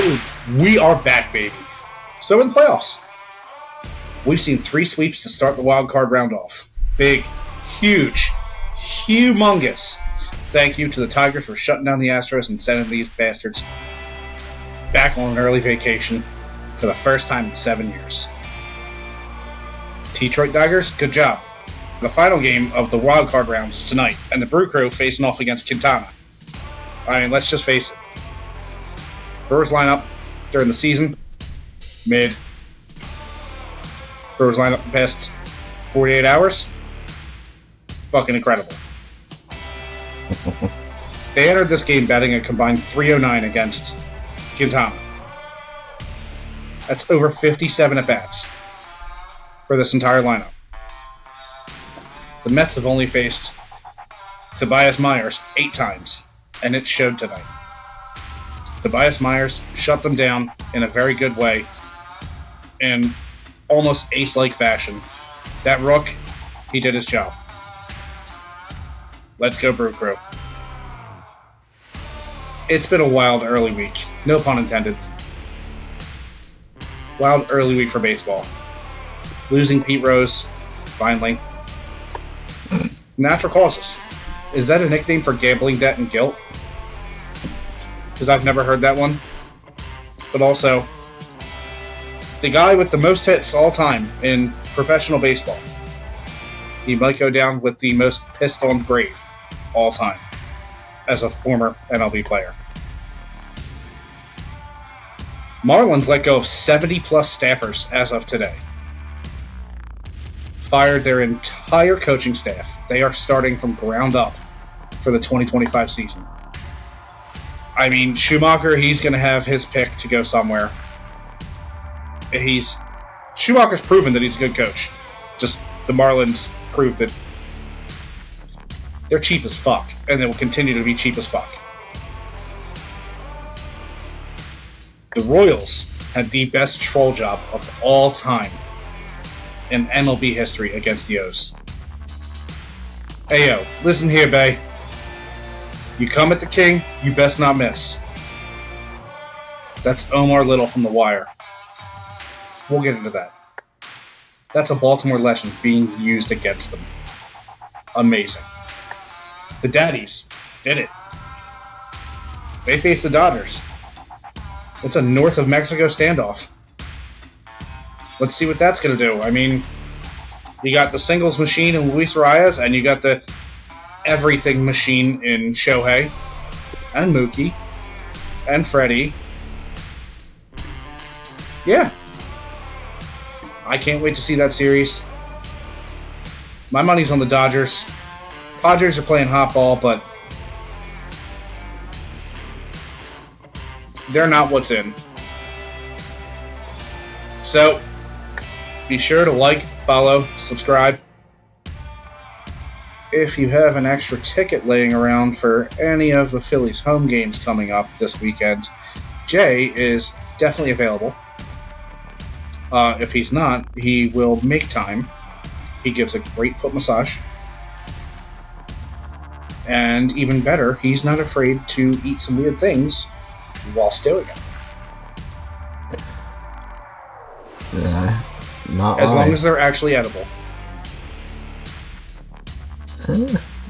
Dude, we are back, baby. So in the playoffs, we've seen 3 sweeps to start the wild card round off. Big, huge, humongous. Thank you to the Tigers for shutting down the Astros and sending these bastards back on an early vacation for the first time in 7 years. Detroit Tigers, good job. The final game of the wild card round is tonight, and the Brew Crew facing off against Quintana. I mean, let's just face it. Brewers lineup during the season, mid. Brewers lineup the past 48 hours, fucking incredible. They entered this game batting a combined .309 against Quintana. That's over 57 at-bats for this entire lineup. The Mets have only faced Tobias Myers 8 times, and it showed tonight. Tobias Myers shut them down in a very good way, in almost ace-like fashion. That rook, he did his job. Let's go, Brew Crew. It's been a wild early week. No pun intended. Wild early week for baseball. Losing Pete Rose, finally. Natural causes. Is that a nickname for gambling debt and guilt? Because I've never heard that one. But also, the guy with the most hits all time in professional baseball. He might go down with the most pissed on grave all time as a former MLB player. Marlins let go of 70-plus staffers as of today. Fired their entire coaching staff. They are starting from ground up for the 2025 season. I mean, Schumacher, he's going to have his pick to go somewhere. Schumacher's proven that he's a good coach. Just the Marlins proved that they're cheap as fuck, and they will continue to be cheap as fuck. The Royals had the best troll job of all time in MLB history against the O's. Hey yo, listen here, bae. You come at the king, you best not miss. That's Omar Little from The Wire. We'll get into that. That's a Baltimore legend being used against them. Amazing. The Daddies did it. They faced the Dodgers. It's a north of Mexico standoff. Let's see what that's going to do. I mean, you got the singles machine in Luis Arias, and you got the everything machine in Shohei, and Mookie, and Freddie. Yeah. I can't wait to see that series. My money's on the Dodgers. Padres are playing hot ball, but they're not what's in. So, be sure to like, follow, subscribe. If you have an extra ticket laying around for any of the Phillies home games coming up this weekend, Jay is definitely available. If he's not, he will make time. He gives a great foot massage. And even better, he's not afraid to eat some weird things whilst doing it. Not as long as they're actually edible.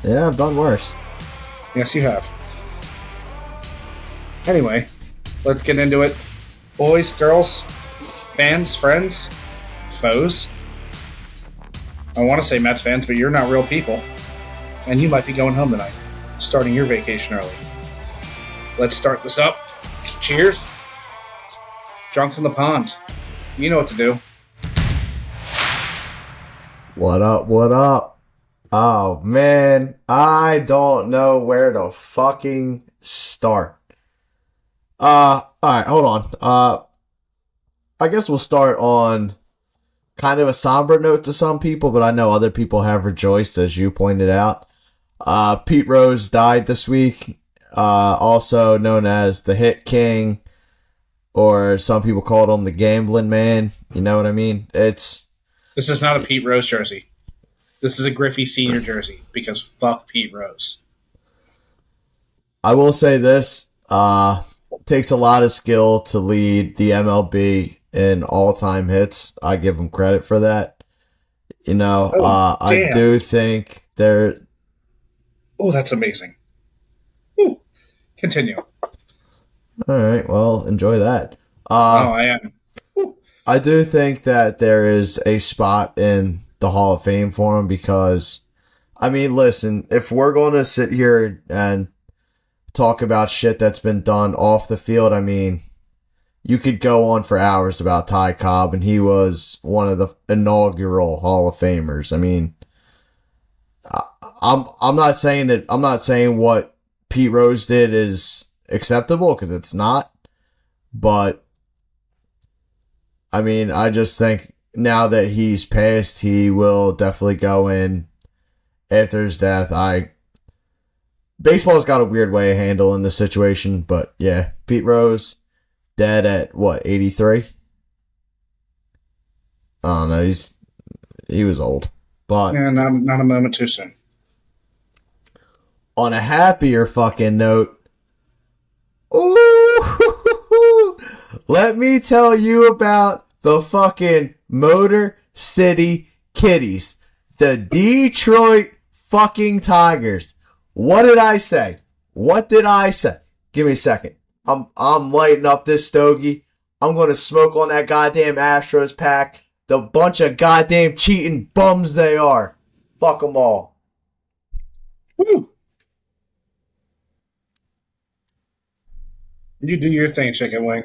Yeah, I've done worse. Yes, you have. Anyway, let's get into it. Boys, girls, fans, friends, foes. I want to say Mets fans, but you're not real people. And you might be going home tonight, starting your vacation early. Let's start this up. Cheers. Drunks in the pond. You know what to do. What up, what up? Oh, man. I don't know where to fucking start. Alright, hold on. I guess we'll start on kind of a somber note to some people, but I know other people have rejoiced, as you pointed out. Pete Rose died this week, also known as the Hit King, or some people called him the Gambling Man. You know what I mean? This is not a Pete Rose jersey. This is a Griffey Sr. jersey, because fuck Pete Rose. I will say this, takes a lot of skill to lead the MLB in all-time hits. I give him credit for that. I do think they're... Oh, that's amazing. Ooh, continue. All right, well, enjoy that. I am. Ooh. I do think that there is a spot in the Hall of Fame for him because, I mean, listen, if we're going to sit here and talk about shit that's been done off the field, I mean, you could go on for hours about Ty Cobb, and he was one of the inaugural Hall of Famers. I mean, I'm not saying what Pete Rose did is acceptable because it's not, but I mean, I just think now that he's passed, he will definitely go in after his death. Baseball's got a weird way of handling the situation, but yeah, Pete Rose dead at what, 83? I don't know, he was old, but yeah, not a moment too soon. On a happier fucking note, ooh, let me tell you about the fucking Motor City Kitties, the Detroit fucking Tigers. What did I say? Give me a second. I'm lighting up this stogie. I'm gonna smoke on that goddamn Astros pack. The bunch of goddamn cheating bums they are. Fuck them all. Woo. You do your thing, Chicken Wing.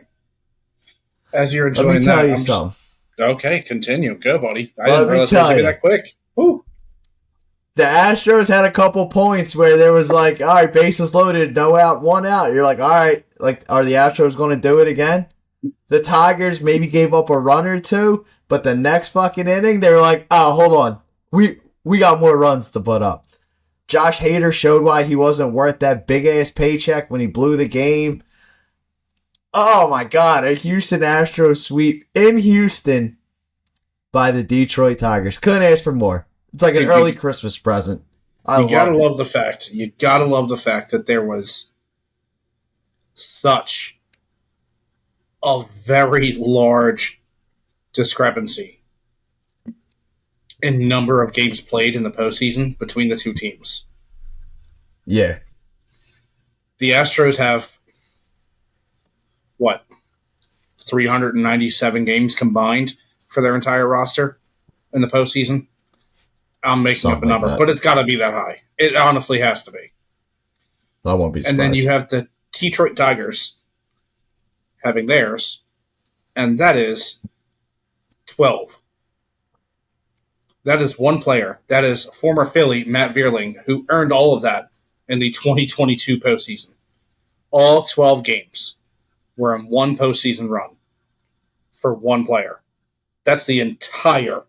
As you're enjoying that, let me tell you something. Okay, continue. Go, buddy. I didn't realize it was going to be that quick. Woo. The Astros had a couple points where there was like, all right, bases loaded, no out, one out. You're like, all right, like, are the Astros going to do it again? The Tigers maybe gave up a run or two, but the next fucking inning, they were like, oh, hold on. We got more runs to put up. Josh Hader showed why he wasn't worth that big-ass paycheck when he blew the game. Oh, my God. A Houston Astros sweep in Houston by the Detroit Tigers. Couldn't ask for more. It's like an early Christmas present. You gotta love the fact that there was such a very large discrepancy in number of games played in the postseason between the two teams. Yeah. The Astros have, 397 games combined for their entire roster in the postseason? I'm making up a number, but it's got to be that high. It honestly has to be. I won't be surprised. And then you have the Detroit Tigers having theirs, and that is 12. That is one player. That is former Philly Matt Vierling, who earned all of that in the 2022 postseason. All 12 games were in one postseason run for one player. That's the entire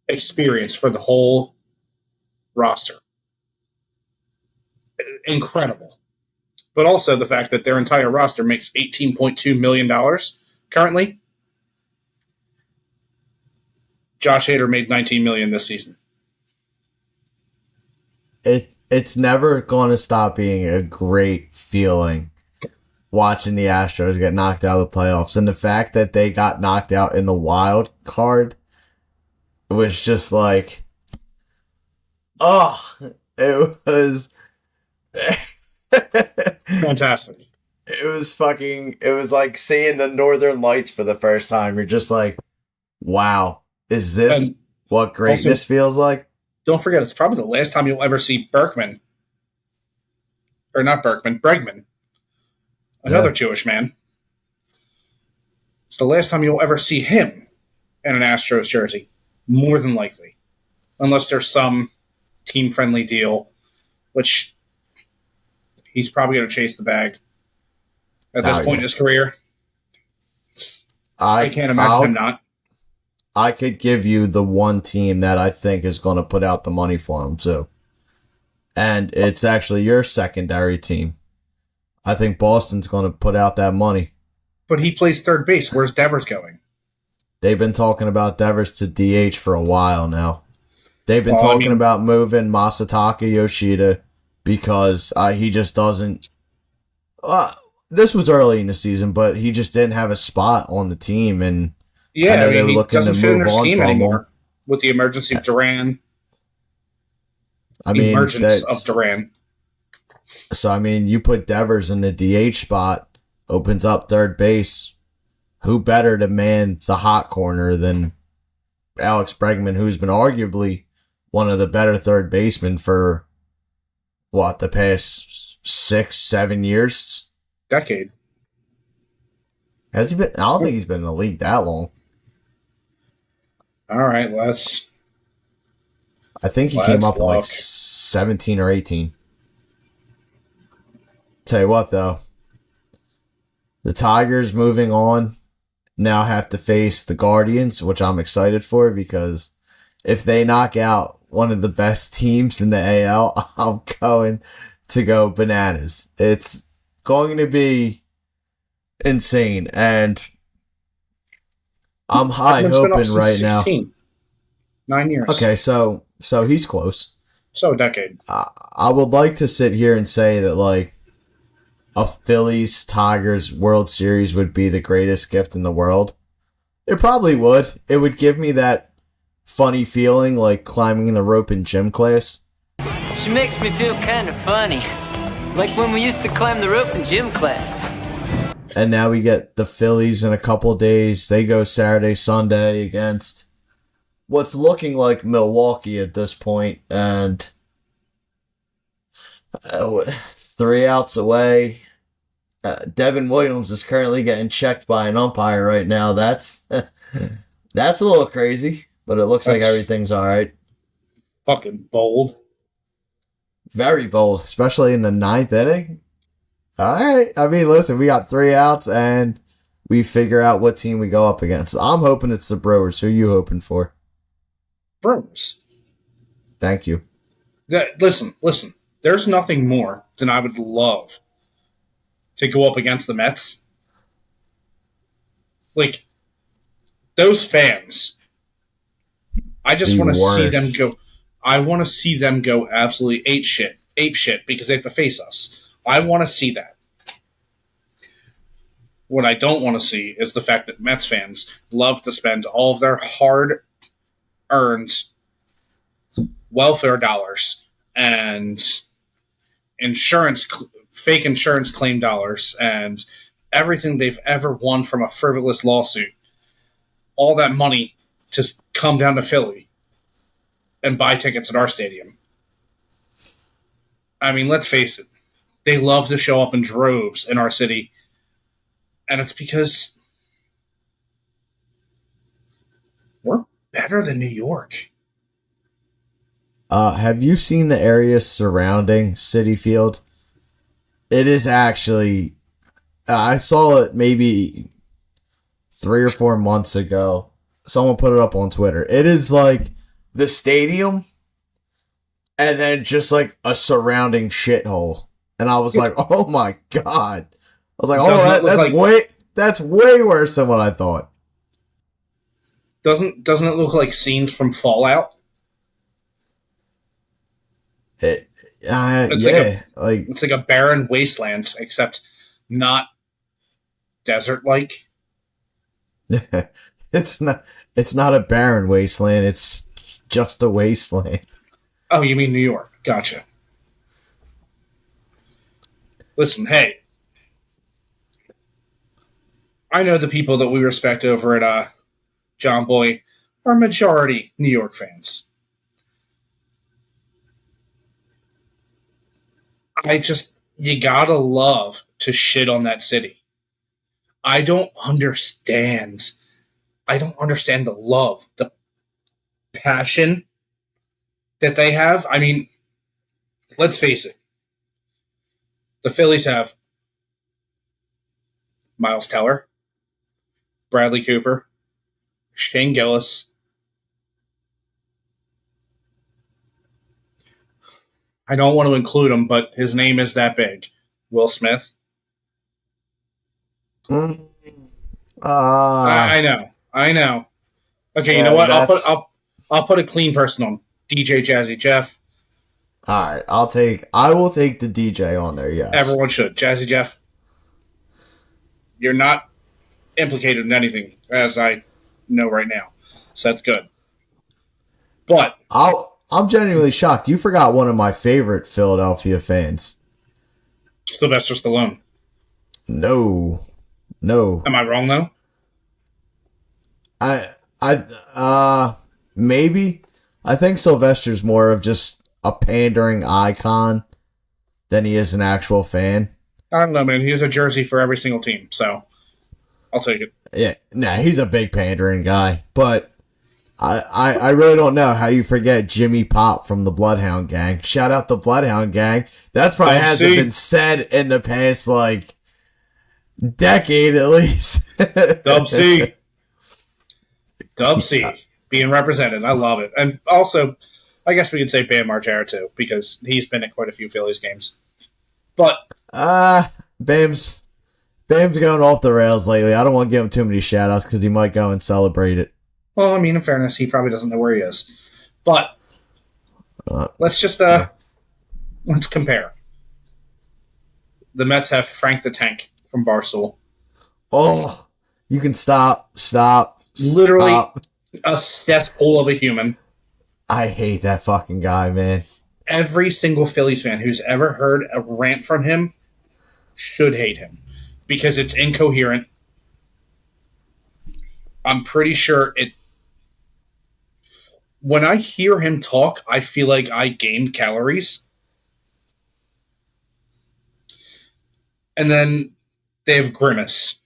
experience for the whole roster. Incredible. But also the fact that their entire roster makes $18.2 million currently. Josh Hader made $19 million this season. It's never going to stop being a great feeling watching the Astros get knocked out of the playoffs. And the fact that they got knocked out in the wild card was just like, it was fantastic. It was like seeing the Northern Lights for the first time. You're just like, wow, is this what greatness feels like? Don't forget, it's probably the last time you'll ever see Bregman. Another Jewish man. It's the last time you'll ever see him in an Astros jersey. More than likely. Unless there's some team-friendly deal, which he's probably going to chase the bag at this point in his career. I can't imagine him not. I could give you the one team that I think is going to put out the money for him, too. And it's actually your secondary team. I think Boston's going to put out that money. But he plays third base. Where's Devers going? They've been talking about Devers to DH for a while now. They've been talking about moving Masataka Yoshida because he just doesn't This was early in the season, but he just didn't have a spot on the team, and Yeah, I know I they mean, were he looking to doesn't fit in move their on scheme from him. anymore with the emergency of Duran. I mean, Emergence of Duran. So, I mean, you put Devers in the DH spot, opens up third base. Who better to man the hot corner than Alex Bregman, who's been arguably one of the better third basemen for, the past 6-7 years? Decade. Has he been? I don't think he's been in the league that long. All right, I think he came up in like 17 or 18. Tell you what, though. The Tigers moving on now have to face the Guardians, which I'm excited for because if they knock out one of the best teams in the AL, I'm going to go bananas. It's going to be insane, and I'm high hoping right now. 9 years. Okay, so he's close. So a decade. I would like to sit here and say that like a Phillies Tigers World Series would be the greatest gift in the world. It probably would. It would give me that funny feeling like climbing the rope in gym class. She makes me feel kind of funny. Like when we used to climb the rope in gym class. And now we get the Phillies in a couple days. They go Saturday, Sunday against what's looking like Milwaukee at this point. And 3 outs away. Devin Williams is currently getting checked by an umpire right now. That's a little crazy, but it looks like everything's all right. Fucking bold. Very bold, especially in the 9th inning. All right. I mean, listen, we got 3 outs, and we figure out what team we go up against. I'm hoping it's the Brewers. Who are you hoping for? Brewers. Thank you. Listen. There's nothing more than I would love to go up against the Mets. Like, those fans, I just want to see them go. I want to see them go absolutely ape shit because they have to face us. I want to see that. What I don't want to see is the fact that Mets fans love to spend all of their hard-earned welfare dollars and fake insurance claim dollars, and everything they've ever won from a frivolous lawsuit, all that money to come down to Philly and buy tickets at our stadium. I mean, let's face it. They love to show up in droves in our city, and it's because we're better than New York. Have you seen the area surrounding Citi Field? It is actually, I saw it maybe 3 or 4 months ago. Someone put it up on Twitter. It is like the stadium and then just like a surrounding shithole. And I was like, oh my God. I was like, that's way worse than what I thought. Doesn't it look like scenes from Fallout? It's like a barren wasteland, except not desert-like. It's not a barren wasteland. It's just a wasteland. Oh, you mean New York? Gotcha. Listen, hey, I know the people that we respect over at John Boy are majority New York fans. You gotta love to shit on that city. I don't understand the love, the passion that they have. I mean, let's face it. The Phillies have Miles Teller, Bradley Cooper, Shane Gillis. I don't want to include him, but his name is that big. Will Smith. I know. Okay, you know what? I'll put a clean person on DJ Jazzy Jeff. All right, I will take the DJ on there. Yes, everyone should. Jazzy Jeff, You're not implicated in anything, as I know right now. So that's good. But I'm genuinely shocked. You forgot one of my favorite Philadelphia fans. Sylvester Stallone. No. Am I wrong though? Maybe. I think Sylvester's more of just a pandering icon than he is an actual fan. I don't know, man. He has a jersey for every single team, so I'll take it. Yeah, nah, he's a big pandering guy, but I really don't know how you forget Jimmy Pop from the Bloodhound Gang. Shout out the Bloodhound Gang. That's probably hasn't been said in the past, like, decade at least. Dub C. Dub C. Being represented. I love it. And also, I guess we could say Bam Margera too, because he's been at quite a few Phillies games. But Bam's going off the rails lately. I don't want to give him too many shout outs because he might go and celebrate it. Well, I mean, in fairness, he probably doesn't know where he is. But let's just let's compare. The Mets have Frank the Tank from Barstool. Oh, you can stop. Literally a cesspool of a human. I hate that fucking guy, man. Every single Phillies fan who's ever heard a rant from him should hate him because it's incoherent. I'm pretty sure it. When I hear him talk, I feel like I gained calories. And then they have Grimace.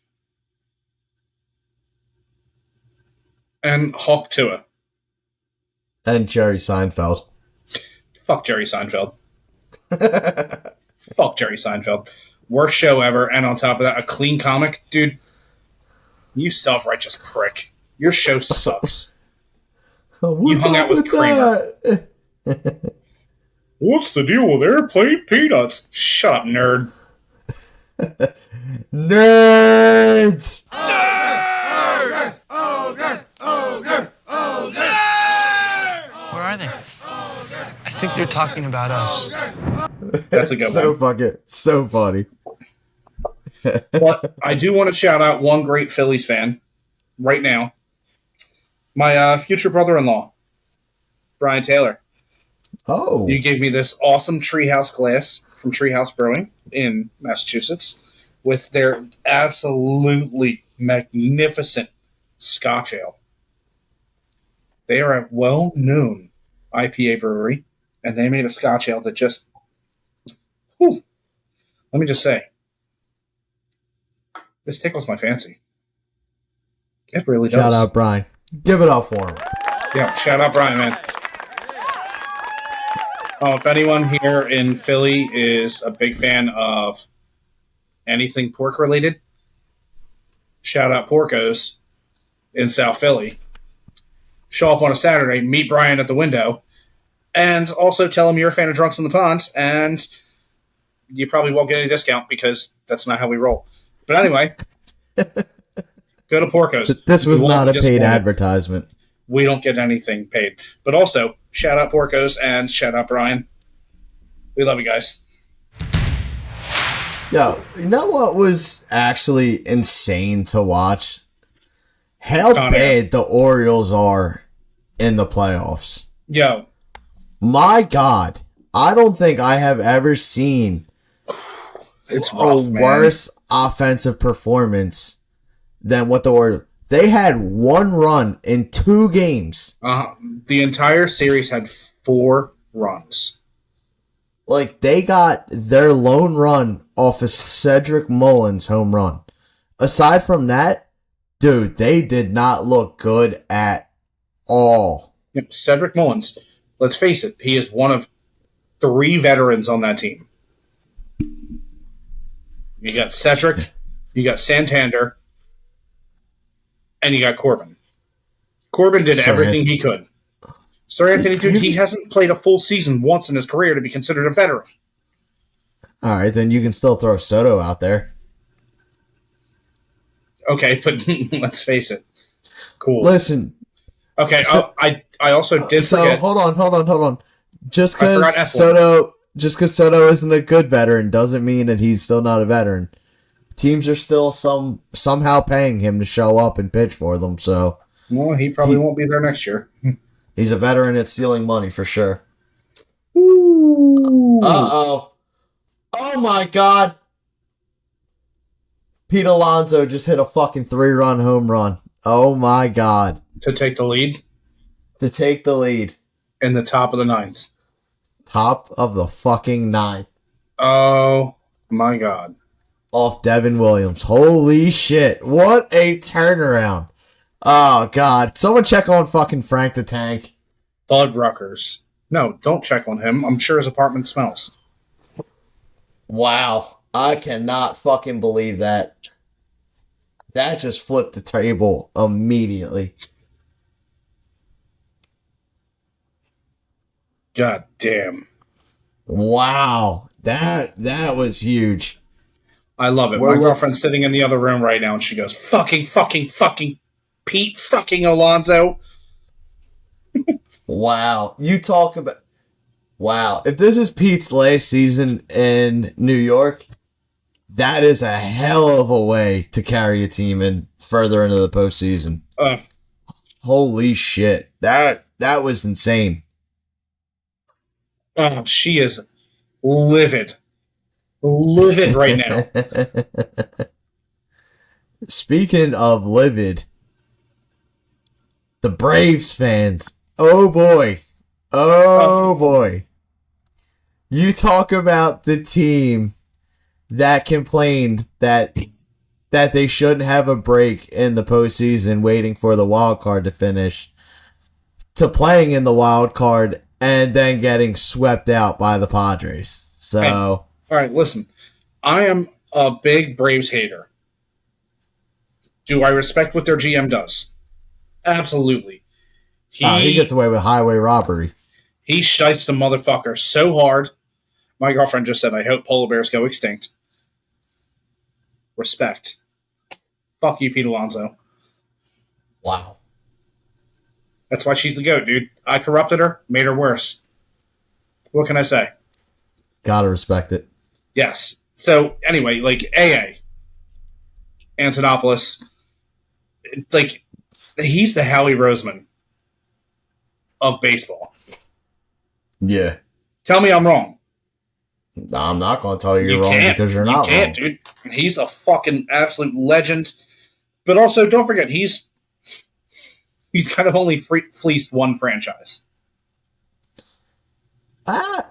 And Hawk Tua. And Jerry Seinfeld. Fuck Jerry Seinfeld. Fuck Jerry Seinfeld. Worst show ever, and on top of that, a clean comic. Dude, you self-righteous prick. Your show sucks. You hung out with Kramer. What's the deal with airplane peanuts? Shut up, nerd. Nerds! Where are they? I think they're talking about us. That's a good one. So funny. But I do want to shout out one great Phillies fan right now. My future brother-in-law, Brian Taylor. Oh. You gave me this awesome Treehouse glass from Treehouse Brewing in Massachusetts with their absolutely magnificent Scotch ale. They are a well-known IPA brewery, and they made a Scotch ale that just... Whew, let me just say, this tickles my fancy. It really does. Shout out, Brian. Give it up for him. Yeah, shout out, Brian, man. Oh, if anyone here in Philly is a big fan of anything pork related, shout out Porco's in South Philly. Show up on a Saturday, meet Brian at the window, and also tell him you're a fan of Drunks in the Pond, and you probably won't get any discount because that's not how we roll. But anyway, go to Porco's. This was not a paid advertisement. We don't get anything paid. But also, shout out Porco's and shout out Brian. We love you guys. Yo, you know what was actually insane to watch? How bad the Orioles are in the playoffs. Yo. My God. I don't think I have ever seen a worse offensive performance than what the Orioles. They had one run in 2 games. The entire series had 4 runs. Like, they got their lone run off a Cedric Mullins home run. Aside from that, dude, they did not look good at all. Yep, Cedric Mullins, let's face it, he is one of 3 veterans on that team. You got Cedric, you got Santander, and you got Corbin. Corbin did everything he could. Sir Anthony, dude, he hasn't played a full season once in his career to be considered a veteran. All right, then you can still throw Soto out there. Okay, but let's face it. Cool. Listen. Okay, so, I also did forget. Hold on. Just because Soto isn't a good veteran doesn't mean that he's still not a veteran. teams are still somehow paying him to show up and pitch for them. So Well, he probably won't be there next year. he's a veteran at stealing money for sure. Ooh. Uh-oh. Oh my God. Pete Alonso just hit a fucking 3-run home run. Oh my God. To take the lead To take the lead. in the top of the ninth. Top of the fucking 9th. Oh my God. Off Devin Williams. Holy shit. What a turnaround. Oh God. Someone check on fucking Frank the Tank. Bud Ruckers. No, don't check on him. I'm sure his apartment smells. Wow. I cannot fucking believe that. That just flipped the table immediately. God damn. Wow. That was huge. I love it. We're My girlfriend's sitting in the other room right now, and she goes, fucking Pete fucking Alonso. Wow. You talk about... Wow. If this is Pete's last season in New York, that is a hell of a way to carry a team in further into the postseason. Holy shit. That was insane. She is livid. Livid right now. Speaking of livid, the Braves fans. Oh boy. Oh boy. You talk about the team that complained that they shouldn't have a break in the postseason waiting for the wild card to finish, to playing in the wild card and then getting swept out by the Padres. So, All right, listen. I am a big Braves hater. Do I respect what their GM does? Absolutely. he gets away with highway robbery. He shites the motherfucker so hard. My girlfriend just said, I hope polar bears go extinct. Respect. Fuck you, Pete Alonso. Wow. That's why she's the GOAT, dude. I corrupted her, made her worse. What can I say? Gotta respect it. Yes. So, anyway, like, AA. Antonopoulos. Like, he's the Howie Roseman of baseball. Yeah. Tell me I'm wrong. I'm not going to tell you you're wrong because you're not wrong. You can't, dude. He's a fucking absolute legend. But also, don't forget, he's kind of only fleeced one franchise.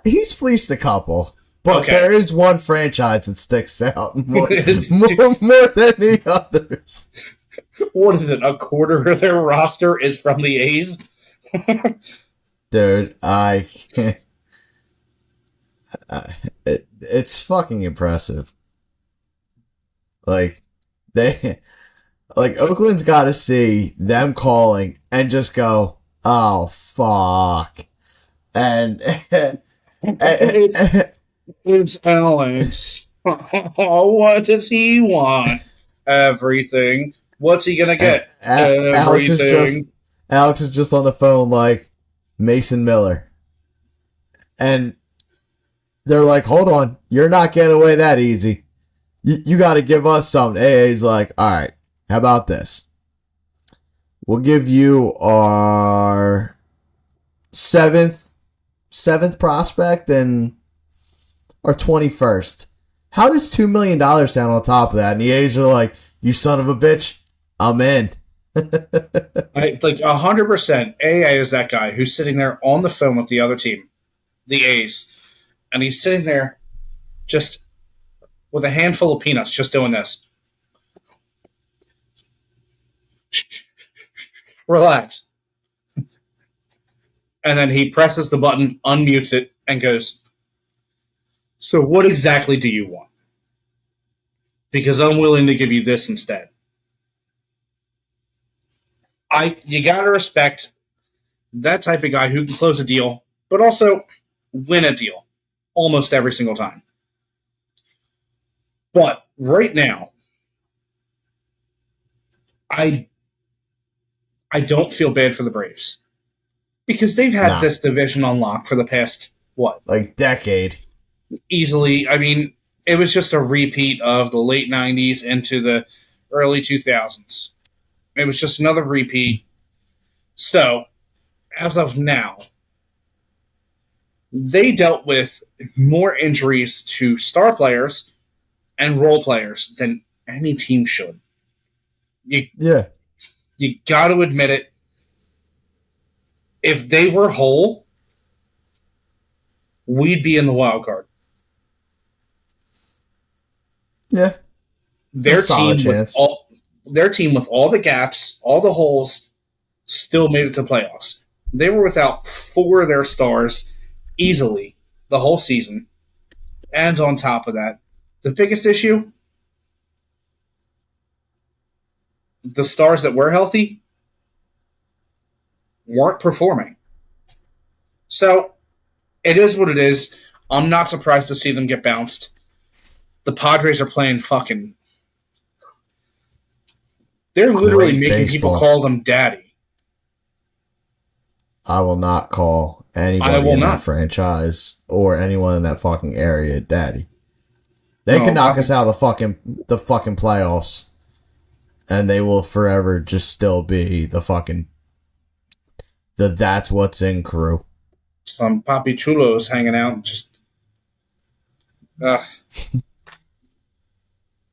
He's fleeced a couple. But Okay. there is one franchise that sticks out more than the others. What is it? A quarter of their roster is from the A's? Dude, it's fucking impressive. Like, Oakland's got to see them calling and just go, oh, fuck. And It's Alex. What does he want? Everything. What's he gonna get? Everything. Alex is just on the phone like Mason Miller. And they're like, hold on, you're not getting away that easy. You got to give us something. AA's like, all right, how about this? We'll give you our seventh prospect and our 21st. How does $2 million sound on top of that? And the A's are like, you son of a bitch, I'm in. Like 100%, AA is that guy who's sitting there on the phone with the other team, the A's, and he's sitting there just with a handful of peanuts, just doing this. Relax. And then he presses the button, unmutes it, and goes, so what exactly do you want? Because I'm willing to give you this instead. You gotta respect that type of guy who can close a deal, but also win a deal almost every single time. But right now, I don't feel bad for the Braves because they've had this division on lock for the past, what? Like decade. Easily. I mean, it was just a repeat of the late 90s into the early 2000s. It was just another repeat. So, as of now, they dealt with more injuries to star players and role players than any team should. You got to admit it. If they were whole, we'd be in the wild card. Yeah. Their team with all the gaps, all the holes, still made it to playoffs. They were without 4 of their stars easily the whole season. And on top of that, the biggest issue, the stars that were healthy weren't performing. So, it is what it is. I'm not surprised to see them get bounced. The Padres are playing fucking... They're literally Great making baseball. people call them daddy. I will not call anybody in that franchise or anyone in that fucking area daddy. They can knock us out of the fucking playoffs, and they will forever just still be the fucking that's what's in crew. Some Papi Chulos hanging out and just...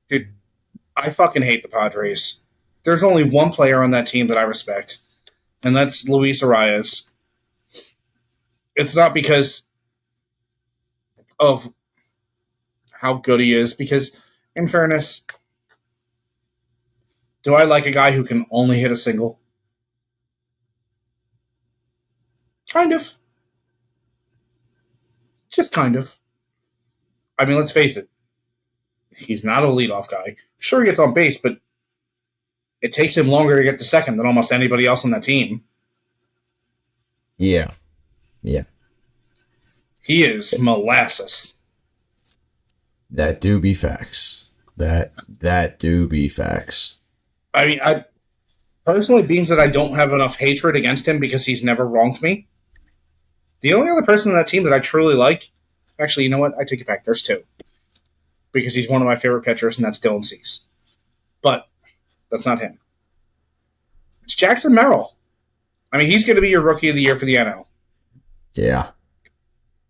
Dude, I fucking hate the Padres. There's only one player on that team that I respect, and that's Luis Arias. It's not because of how good he is, because, in fairness, do I like a guy who can only hit a single? Kind of. Just kind of. I mean, let's face it. He's not a leadoff guy. Sure, he gets on base, but it takes him longer to get to second than almost anybody else on that team. Yeah. He is molasses. That do be facts. That do be facts. I mean, I personally, being that I don't have enough hatred against him because he's never wronged me, the only other person on that team that I truly like, actually, you know what? I take it back. There's 2. Because he's one of my favorite pitchers, and that's Dylan Cease. But that's not him. It's Jackson Merrill. I mean, he's going to be your Rookie of the Year for the NL. Yeah.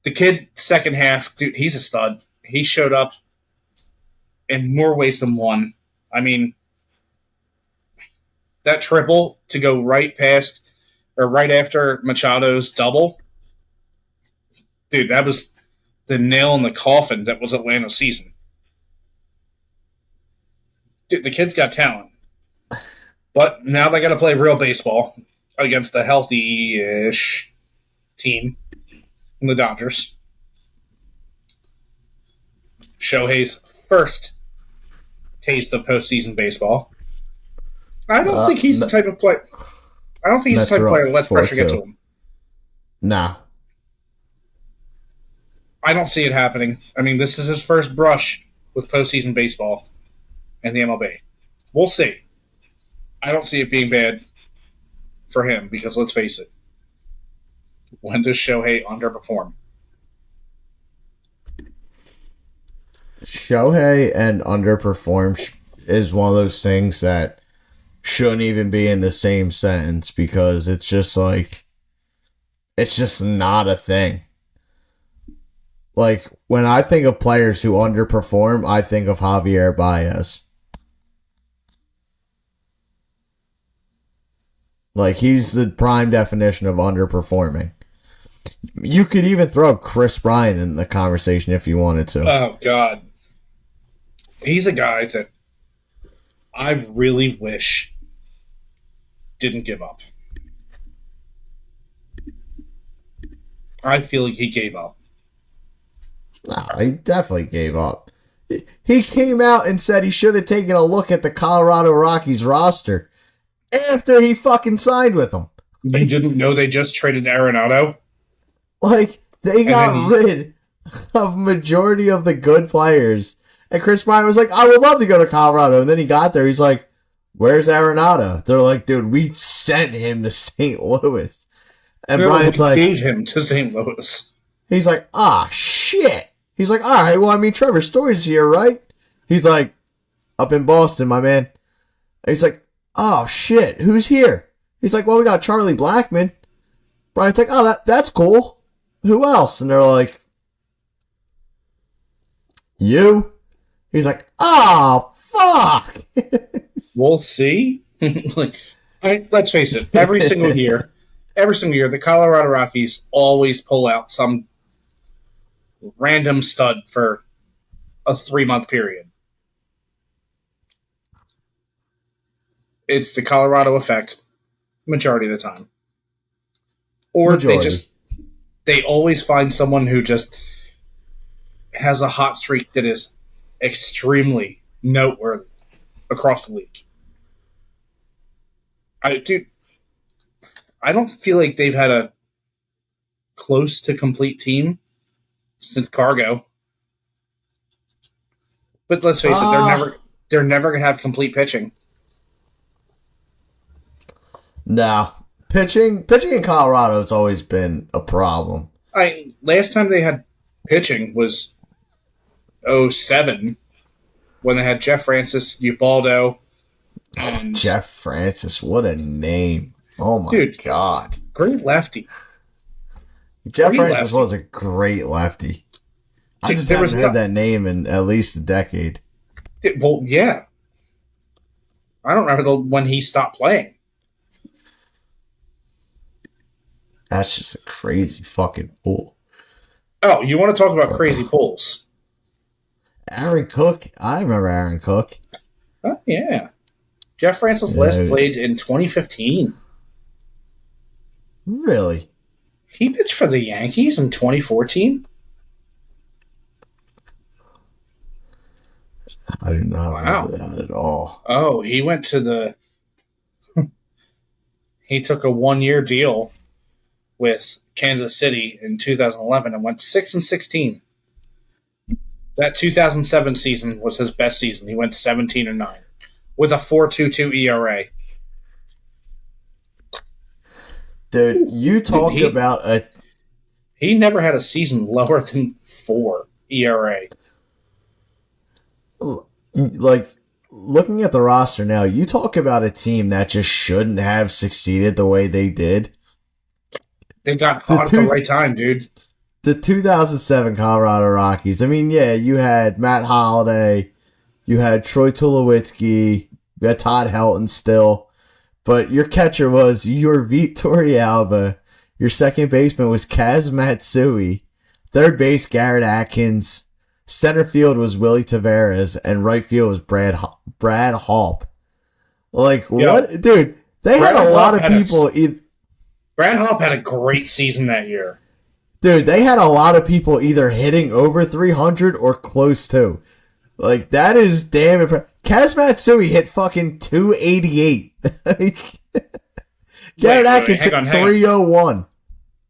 The kid, second half, dude, he's a stud. He showed up in more ways than one. I mean, that triple to go right after Machado's double, dude, that was the nail in the coffin that was Atlanta's season. Dude, the kid's got talent. But now they got to play real baseball against the healthy-ish team in the Dodgers. Shohei's first taste of postseason baseball. I don't think he's the type of player. I don't think he's the type of player that lets pressure get to him. Nah. I don't see it happening. I mean, this is his first brush with postseason baseball in the MLB. We'll see. I don't see it being bad for him because, let's face it, when does Shohei underperform? Shohei and underperform is one of those things that shouldn't even be in the same sentence because it's just like, it's just not a thing. Like, when I think of players who underperform, I think of Javier Baez. Like, he's the prime definition of underperforming. You could even throw Chris Bryant in the conversation if you wanted to. Oh, God. He's a guy that I really wish didn't give up. I feel like he gave up. Nah, he definitely gave up. He came out and said he should have taken a look at the Colorado Rockies roster after he fucking signed with them. You didn't know they just traded Arenado? Like, they got rid of majority of the good players. And Chris Bryant was like, I would love to go to Colorado. And then he got there. He's like, where's Arenado? They're like, dude, we sent him to St. Louis. And Bryant's like, gave him to St. Louis. He's like, shit. He's like, all right, well, I mean, Trevor Story's here, right? He's like, up in Boston, my man. He's like, oh, shit, who's here? He's like, well, we got Charlie Blackman. Brian's like, oh, that's cool. Who else? And they're like, you? He's like, oh, fuck. We'll see. Let's face it, every single year, the Colorado Rockies always pull out some random stud for a 3-month period. It's the Colorado effect majority of the time. Or they always find someone who just has a hot streak that is extremely noteworthy across the league. I don't feel like they've had a close to complete team since Cargo. But let's face it, they're never gonna have complete pitching. No. Pitching in Colorado has always been a problem. Last time they had pitching was 2007 when they had Jeff Francis, Ubaldo, and Jeff Francis, what a name. Oh my God. Great lefty. Jeff Francis was a great lefty. I just haven't heard that name in at least a decade. Well, yeah. I don't remember when he stopped playing. That's just a crazy fucking pull. Oh, you want to talk about crazy pulls? Aaron Cook. I remember Aaron Cook. Oh, yeah. Jeff Francis last played in 2015. Really? He pitched for the Yankees in 2014? I do not remember that at all. Oh, he went to he took a 1-year deal with Kansas City in 2011 and went 6-16. That 2007 season was his best season. He went 17-9 with a 4.22 ERA. Dude, you talk about a... He never had a season lower than 4 ERA. Like, looking at the roster now, you talk about a team that just shouldn't have succeeded the way they did. They got hot at the right time, dude. The 2007 Colorado Rockies. I mean, yeah, you had Matt Holliday, you had Troy Tulowitzki, you had Todd Helton still, but your catcher was your Vitor Alba, your second baseman was Kaz Matsui, third base Garrett Atkins, center field was Willie Taveras, and right field was Brad Haupt. Like, what? Dude, they had a lot of people... Brad Haupt had a great season that year. Dude, they had a lot of people either hitting over 300 or close to. Like, that is damn impressive. Kaz Matsui hit fucking 288. Garrett Atkins hit 301.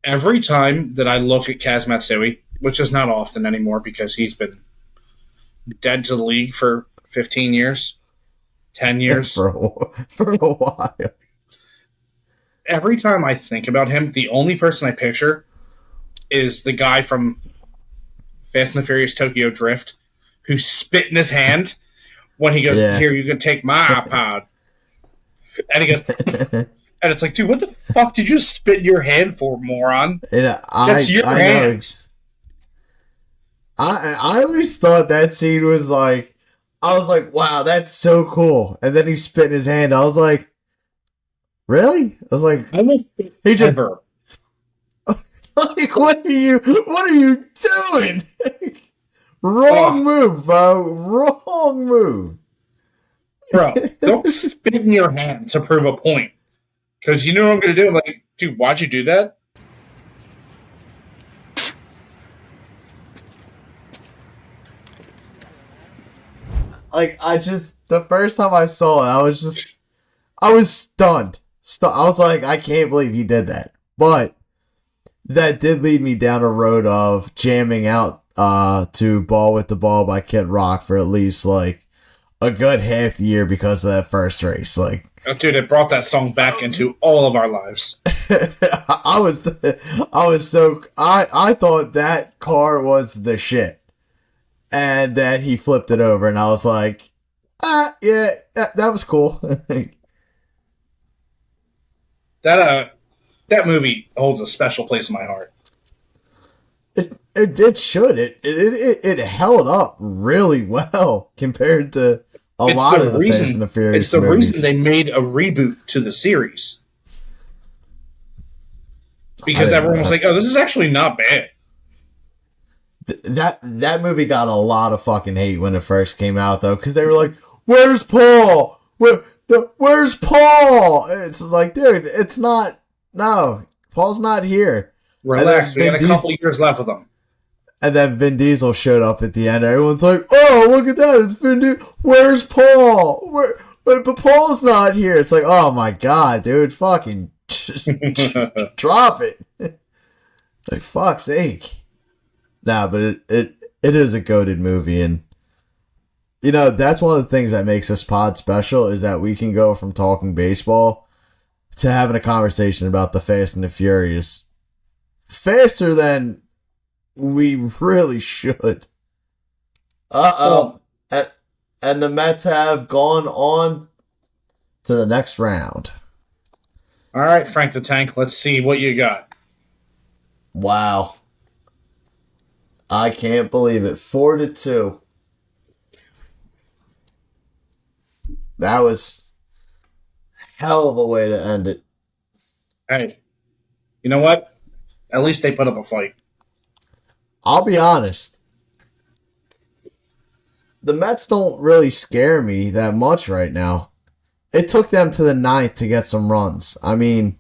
Every time that I look at Kaz Matsui, which is not often anymore because he's been dead to the league for 15 years, 10 years. For a while. Every time I think about him, the only person I picture is the guy from Fast and the Furious Tokyo Drift who spit in his hand when he goes, Here, you can take my iPod. And he goes, and it's like, dude, what the fuck did you spit in your hand for, moron? That's your hand. I always thought that scene was like, I was like, wow, that's so cool. And then he spit in his hand. I was like, really? I was like, he just like, what are you doing? Wrong move, bro. Wrong move. Bro, don't spit in your hand to prove a point. Because you know what I'm going to do? I'm like, dude, why'd you do that? Like, the first time I saw it, I was stunned. I was like, I can't believe he did that. But that did lead me down a road of jamming out to Ball with the Ball by Kid Rock for at least like a good half year because of that first race. Like, dude, it brought that song back into all of our lives. I thought that car was the shit. And then he flipped it over, and I was like, yeah, that was cool. That movie holds a special place in my heart. It should. It held up really well compared to a lot of the Fast and the Furious It's the movies. reason they made a reboot to the series. Because everyone was like, oh, this is actually not bad. That movie got a lot of fucking hate when it first came out, though, because they were like, where's Paul? Where's Paul? It's like, dude, it's not. No, Paul's not here. Relax, we got a couple years left with him. And then Vin Diesel showed up at the end. Everyone's like, oh, look at that. It's Vin Diesel. Where's Paul? But Paul's not here. It's like, oh my God, dude. Fucking just drop it. Like, fuck's sake. Nah, but it is a goated movie. And, you know, that's one of the things that makes this pod special is that we can go from talking baseball to having a conversation about the Fast and the Furious faster than we really should. And the Mets have gone on to the next round. All right, Frank the Tank, let's see what you got. Wow. I can't believe it. 4-2. That was a hell of a way to end it. Hey, you know what? At least they put up a fight. I'll be honest. The Mets don't really scare me that much right now. It took them to the 9th to get some runs. I mean,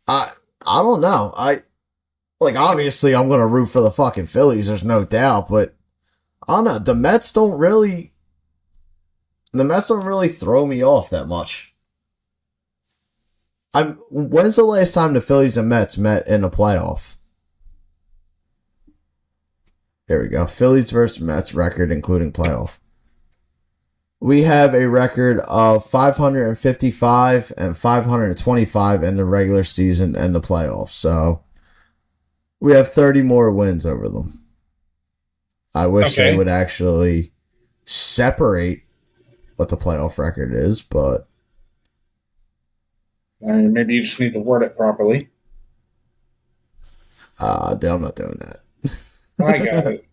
I don't know. Obviously I'm going to root for the fucking Phillies, there's no doubt, but I don't know. The Mets don't really throw me off that much. When's the last time the Phillies and Mets met in a playoff? Here we go. Phillies versus Mets record, including playoff. We have a record of 555 and 525 in the regular season and the playoffs. So we have 30 more wins over them. I wish they would actually separate what the playoff record is, but maybe you just need to word it properly. I'm not doing that. I got it.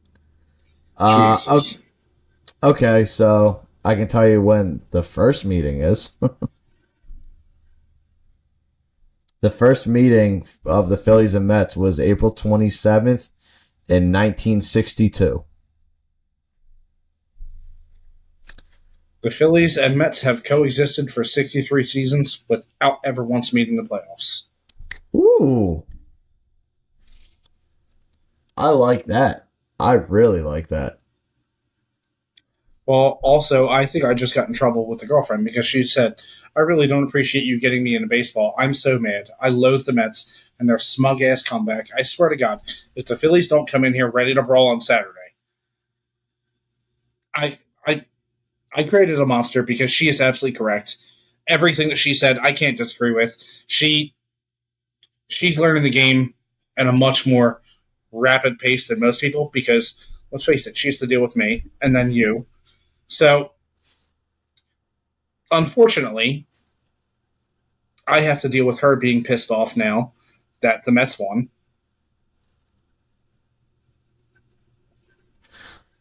Okay, so I can tell you when the first meeting is. The first meeting of the Phillies and Mets was April 27th in 1962. The Phillies and Mets have coexisted for 63 seasons without ever once meeting the playoffs. Ooh. I like that. I really like that. Well, also, I think I just got in trouble with the girlfriend because she said, I really don't appreciate you getting me into baseball. I'm so mad. I loathe the Mets and their smug-ass comeback. I swear to God, if the Phillies don't come in here ready to brawl on Saturday, I created a monster because she is absolutely correct. Everything that she said, I can't disagree with. She's learning the game at a much more rapid pace than most people because, let's face it, she used to deal with me and then you. So, unfortunately, I have to deal with her being pissed off now that the Mets won.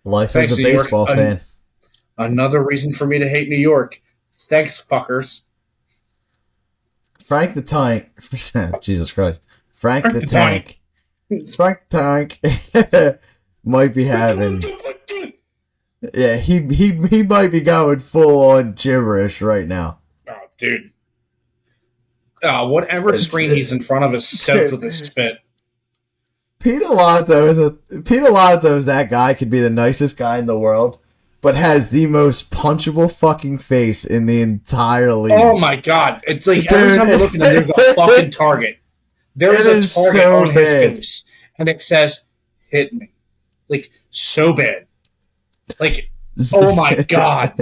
Life as a baseball fan. Another reason for me to hate New York. Thanks, fuckers. Frank the Tank. Jesus Christ. Frank the Tank. Frank the Tank might be having... Yeah, he might be going full on gibberish right now. Oh, dude. Whatever screen he's in front of is soaked with his spit. Pete Alonso is that guy, could be the nicest guy in the world, but has the most punchable fucking face in the entire league. Oh my God. It's like every time you look at him, there's a fucking target. There is a target on his face, and it says, hit me. Like, so bad. Like, oh my God.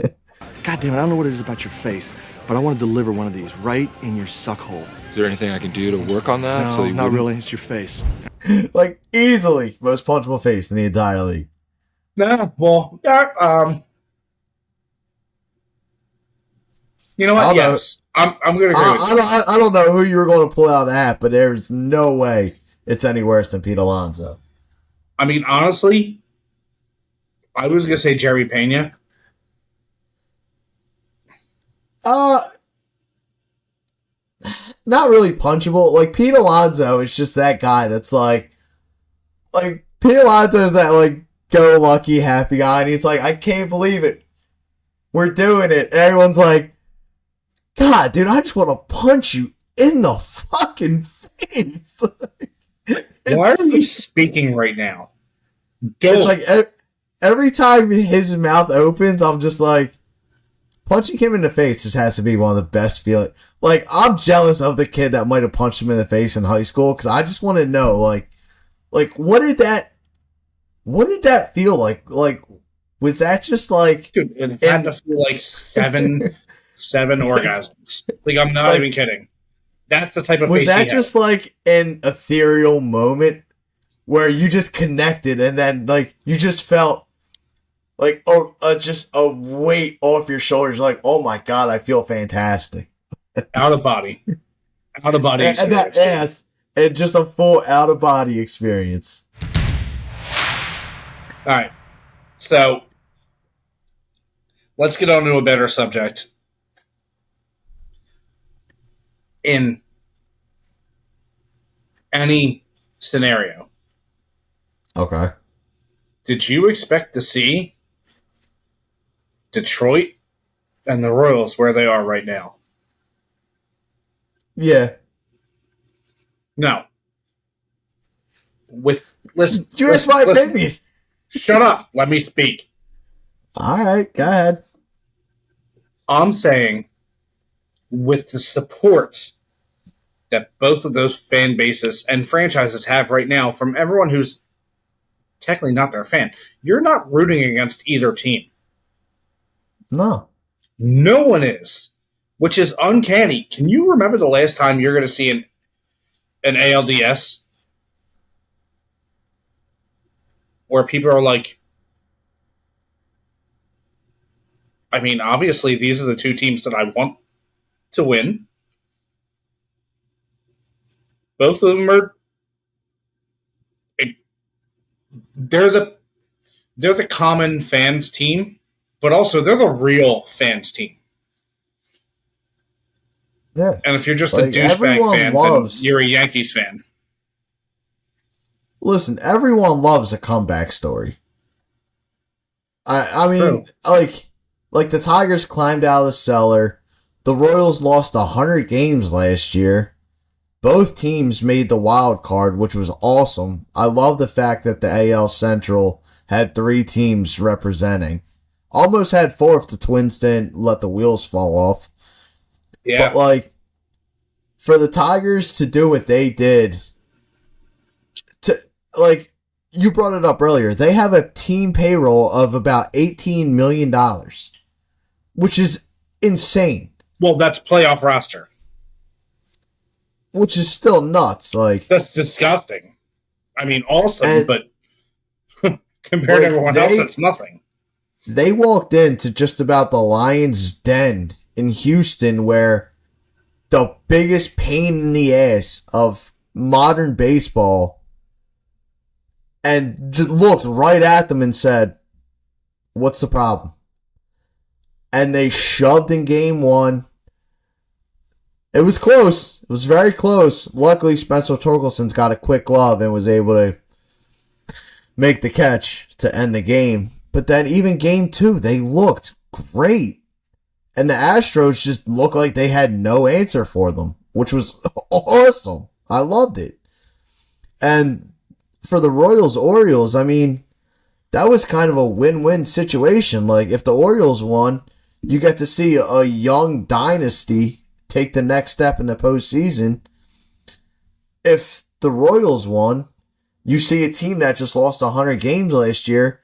God damn it, I don't know what it is about your face, but I want to deliver one of these right in your suck hole. Is there anything I can do to work on that? No, not really. It's your face. Like, easily most punchable face in the entire league. Nah, well, you know I what? don't know. Yes, I'm going to agree with you. I don't know who you were going to pull out of that, but there's no way it's any worse than Pete Alonso. I mean, honestly, I was going to say Jerry Pena. Not really punchable. Like, Pete Alonso is just that guy that's like Pete Alonso is that like go lucky happy guy, and he's like, I can't believe it, we're doing it. And everyone's like, God, dude, I just want to punch you in the fucking face. Why are you speaking right now? Don't. It's like every time his mouth opens, I'm just like, punching him in the face just has to be one of the best feelings. Like, I'm jealous of the kid that might have punched him in the face in high school, because I just want to know, like, what did that feel like? Like, was that just like, Dude, it had to feel like seven orgasms. Like, I'm not even kidding. That's the type of was face that he just had. like an ethereal moment where you just connected and then like you just felt like just a weight off your shoulders, like, oh my God, I feel fantastic. Out of body experience. And that ass, and just a full out of body experience. All right, so let's get on to a better subject. In any scenario, Okay. did you expect to see Detroit and the Royals where they are right now? Yeah. No. Listen. Here's my opinion. Shut up. Let me speak. All right, go ahead. I'm saying, with the support that both of those fan bases and franchises have right now from everyone who's technically not their fan, you're not rooting against either team. No. No one is, which is uncanny. Can you remember the last time you're going to see an ALDS where people are like, I mean, obviously these are the two teams that I want to win. Both of them are they're the common fans team, but also they're the real fans team. Yeah. And if you're just Like, a douchebag everyone fan, loves- then you're a Yankees fan. Listen, everyone loves a comeback story. I mean, True. like the Tigers climbed out of the cellar. The Royals lost 100 games last year. Both teams made the wild card, which was awesome. I love the fact that the AL Central had 3 teams representing. Almost had 4 if the Twins didn't let the wheels fall off. Yeah. But, like, for the Tigers to do what they did, like, you brought it up earlier, they have a team payroll of about $18 million, which is insane. Well, that's playoff roster. Which is still nuts. Like, That's disgusting. I mean, awesome, And- but compared to Like, everyone else, it's nothing. they walked into just about the Lions' den in Houston, where the biggest pain in the ass of modern baseball, and just looked right at them and said, what's the problem? And they shoved in game 1. It was close. It was very close. Luckily, Spencer Torkelson's got a quick glove and was able to make the catch to end the game. But then even game 2, they looked great. And the Astros just looked like they had no answer for them, which was awesome. I loved it. And for the Royals-Orioles, I mean, that was kind of a win-win situation. Like, if the Orioles won, you get to see a young dynasty take the next step in the postseason. If the Royals won, you see a team that just lost 100 games last year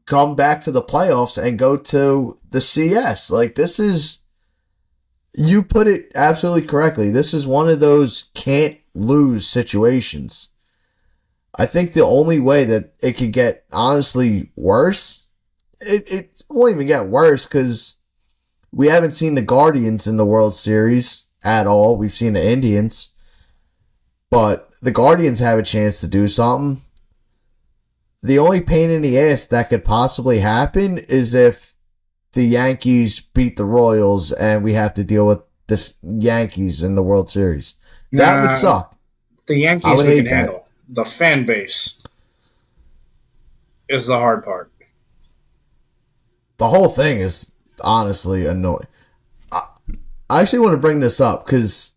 come back to the playoffs and go to the CS. Like, this is, you put it absolutely correctly. This is one of those can't lose situations. I think the only way that it could get honestly worse, it won't even get worse because we haven't seen the Guardians in the World Series at all. We've seen the Indians. But the Guardians have a chance to do something. The only pain in the ass that could possibly happen is if the Yankees beat the Royals and we have to deal with the Yankees in the World Series. That would suck. The Yankees we can handle. The fan base is the hard part. The whole thing is honestly annoying. I actually want to bring this up because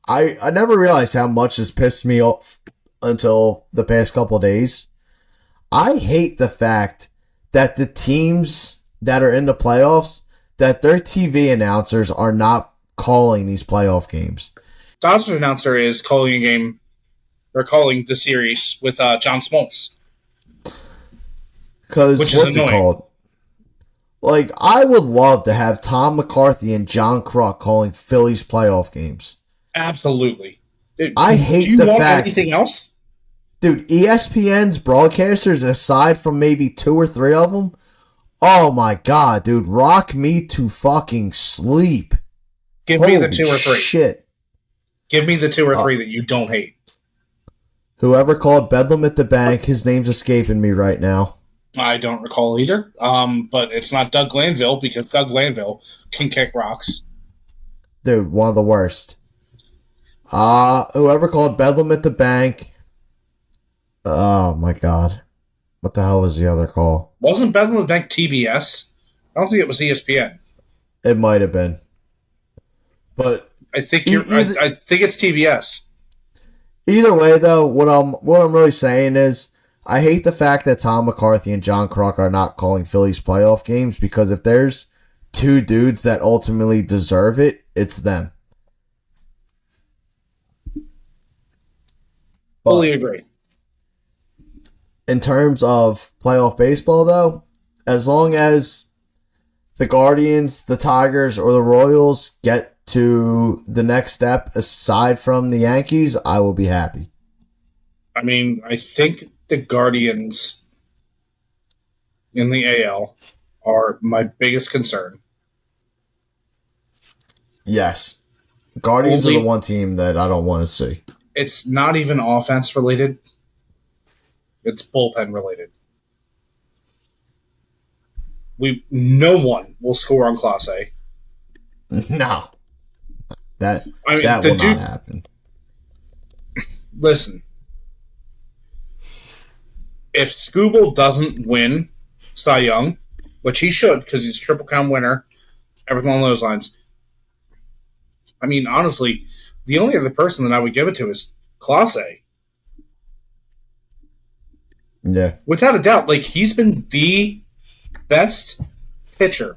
I never realized how much this pissed me off until the past couple of days. I hate the fact that the teams that are in the playoffs, that their TV announcers are not calling these playoff games. Dodgers announcer is calling a game. They're calling the series with John Smoltz. Because what's it called? Like, I would love to have Tom McCarthy and John Kruk calling Phillies playoff games. Absolutely. I hate Do you the want fact. anything else? Dude, ESPN's broadcasters, aside from maybe 2 or 3 of them, oh my god, dude, rock me to fucking sleep. Give me the 2 or 3. Shit. Give me the 2 or 3 that you don't hate. Whoever called Bedlam at the Bank, his name's escaping me right now. I don't recall either. But it's not Doug Glanville because Doug Glanville can kick rocks. Dude, one of the worst. Whoever called Bedlam at the Bank. Oh my god. What the hell was the other call? Wasn't Bedlam at the Bank TBS? I don't think it was ESPN. It might have been. But I think I think it's TBS. Either way, though, what I'm really saying is, I hate the fact that Tom McCarthy and John Kruk are not calling Phillies playoff games because if there's 2 dudes that ultimately deserve it, it's them. Fully agree. In terms of playoff baseball, though, as long as the Guardians, the Tigers, or the Royals get to the next step aside from the Yankees, I will be happy. I mean, I think the Guardians in the AL are my biggest concern. Yes. Guardians are the one team that I don't want to see. It's not even offense related. It's bullpen related. No one will score on Class A. No. That will not happen. Listen. If Skubal doesn't win Cy Young, which he should because he's a Triple Crown winner, everything along those lines. I mean, honestly, the only other person that I would give it to is Class A. Yeah. Without a doubt, like he's been the best pitcher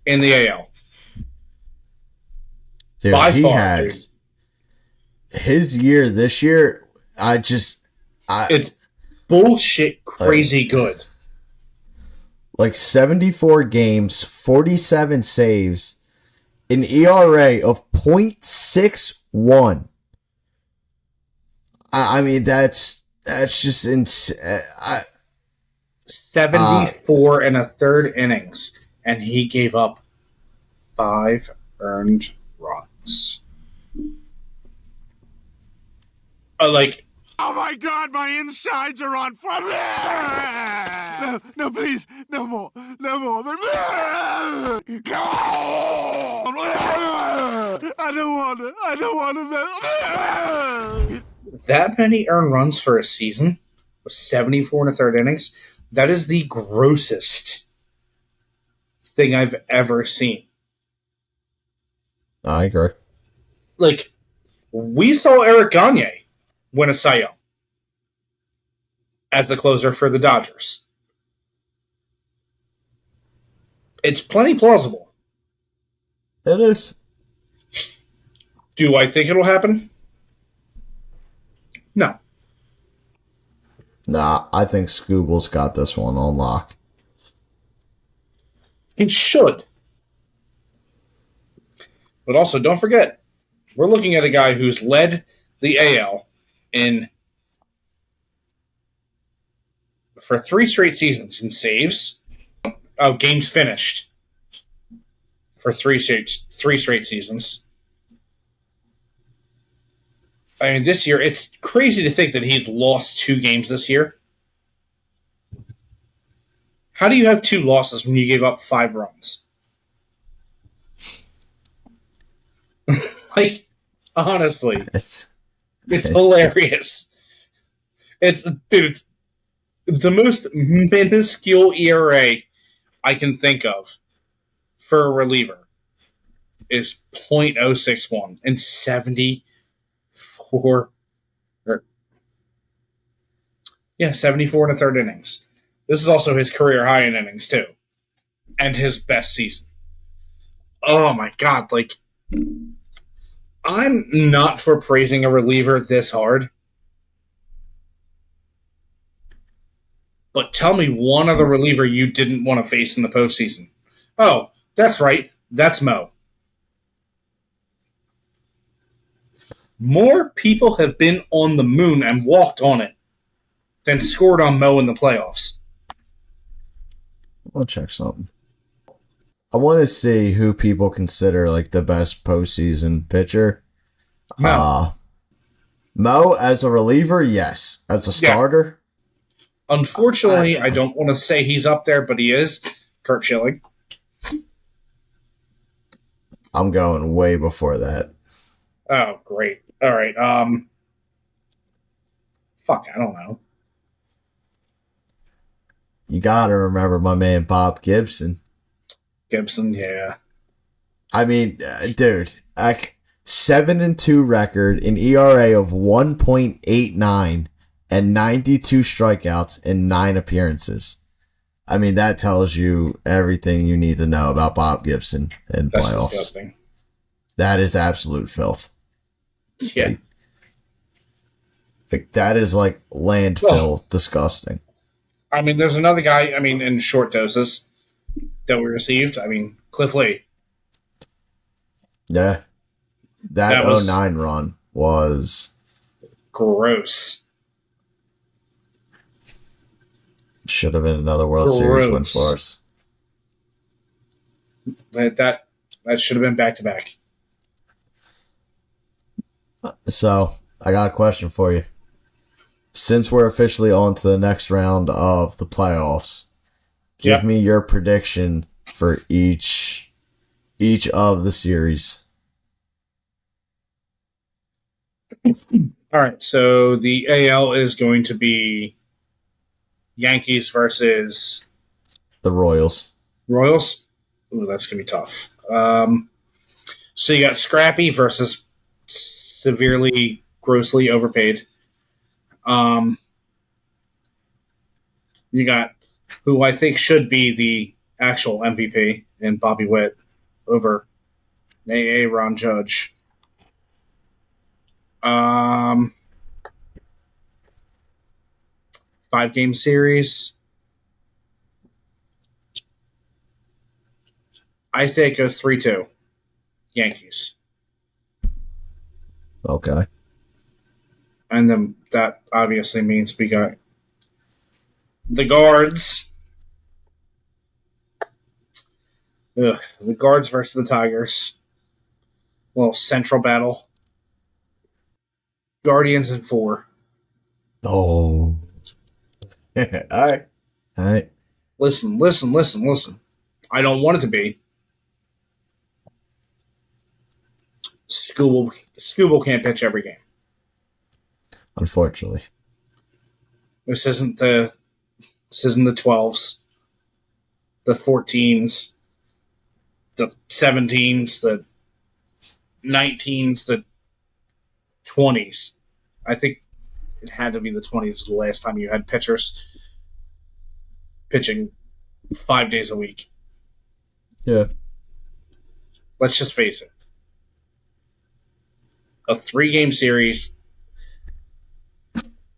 in the AL. Dude, by he far, had dude. His year this year. It's bullshit crazy good. Like 74 games, 47 saves, an ERA of .61. I mean, that's just insane. 74 and a third innings, and he gave up 5 earned runs. Oh my god, my insides are on fire! No, please, no more. I don't want to. That many earned runs for a season with 74 and a third innings, that is the grossest thing I've ever seen. I agree. Like, we saw Eric Gagne win a Cy Young as the closer for the Dodgers. It's plenty plausible. It is. Do I think it'll happen? No. Nah, I think Scubal's got this one on lock. It should. But also, don't forget, we're looking at a guy who's led the AL in for 3 straight seasons in saves. Oh, games finished for 3 straight seasons. I mean, this year, it's crazy to think that he's lost 2 games this year. How do you have 2 losses when you gave up 5 runs? Like, honestly, it's hilarious. It's the most minuscule ERA I can think of for a reliever is .061 in 74. 74 and a third innings. This is also his career high in innings too, and his best season. Oh my god! Like, I'm not for praising a reliever this hard, but tell me one other reliever you didn't want to face in the postseason. Oh, that's right. That's Mo. More people have been on the moon and walked on it than scored on Mo in the playoffs. I'll check something. I want to see who people consider like the best postseason pitcher. Mo. Mo as a reliever, yes. As a starter, Unfortunately, I don't want to say he's up there, but he is. Curt Schilling. I'm going way before that. Oh, great. All right. Fuck, I don't know. You gotta remember my man Bob Gibson. Gibson, yeah. I mean, dude, 7-2 record, an ERA of 1.89, and 92 strikeouts in 9 appearances. I mean, that tells you everything you need to know about Bob Gibson in That's playoffs. disgusting. That is absolute filth. Yeah. Like that is like landfill disgusting. I mean, there's another guy, in short doses that we received. Cliff Lee. Yeah. That was 09 run was gross. Should have been another World Series win for us. That should have been back-to-back. So, I got a question for you. Since we're officially on to the next round of the playoffs, give me your prediction for each of the series. All right, so the AL is going to be Yankees versus the Royals. Royals? Ooh, that's going to be tough. So you got Scrappy versus severely, grossly overpaid. You got who I think should be the actual MVP in Bobby Witt over Ron Judge. 5-game series. I say it goes 3-2. Yankees. Okay. And then that obviously means we got the guards. The guards versus the Tigers. Little central battle. Guardians in 4. Oh. All right. Listen. I don't want it to be. Scooble can't pitch every game. Unfortunately. This isn't the 12s, the 14s, the 17s, the 19s, the 20s. I think it had to be the 20s the last time you had pitchers pitching 5 days a week. Yeah. Let's just face it. A 3-game series,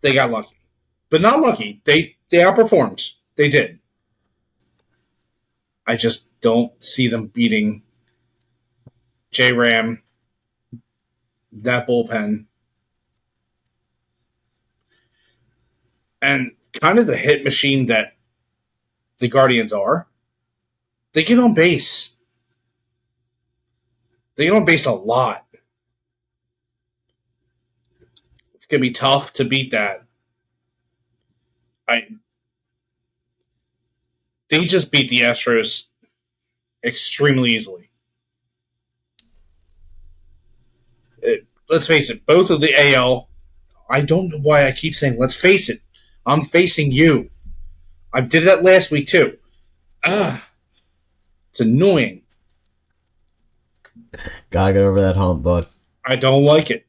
they got lucky. But not lucky. They outperformed. They did. I just don't see them beating J-Ram, that bullpen. And kind of the hit machine that the Guardians are, they get on base. They get on base a lot. It's going to be tough to beat that. They just beat the Astros extremely easily. Let's face it, both of the AL, I don't know why I keep saying, let's face it. I'm facing you. I did that last week too. It's annoying. Gotta get over that hump, bud. I don't like it.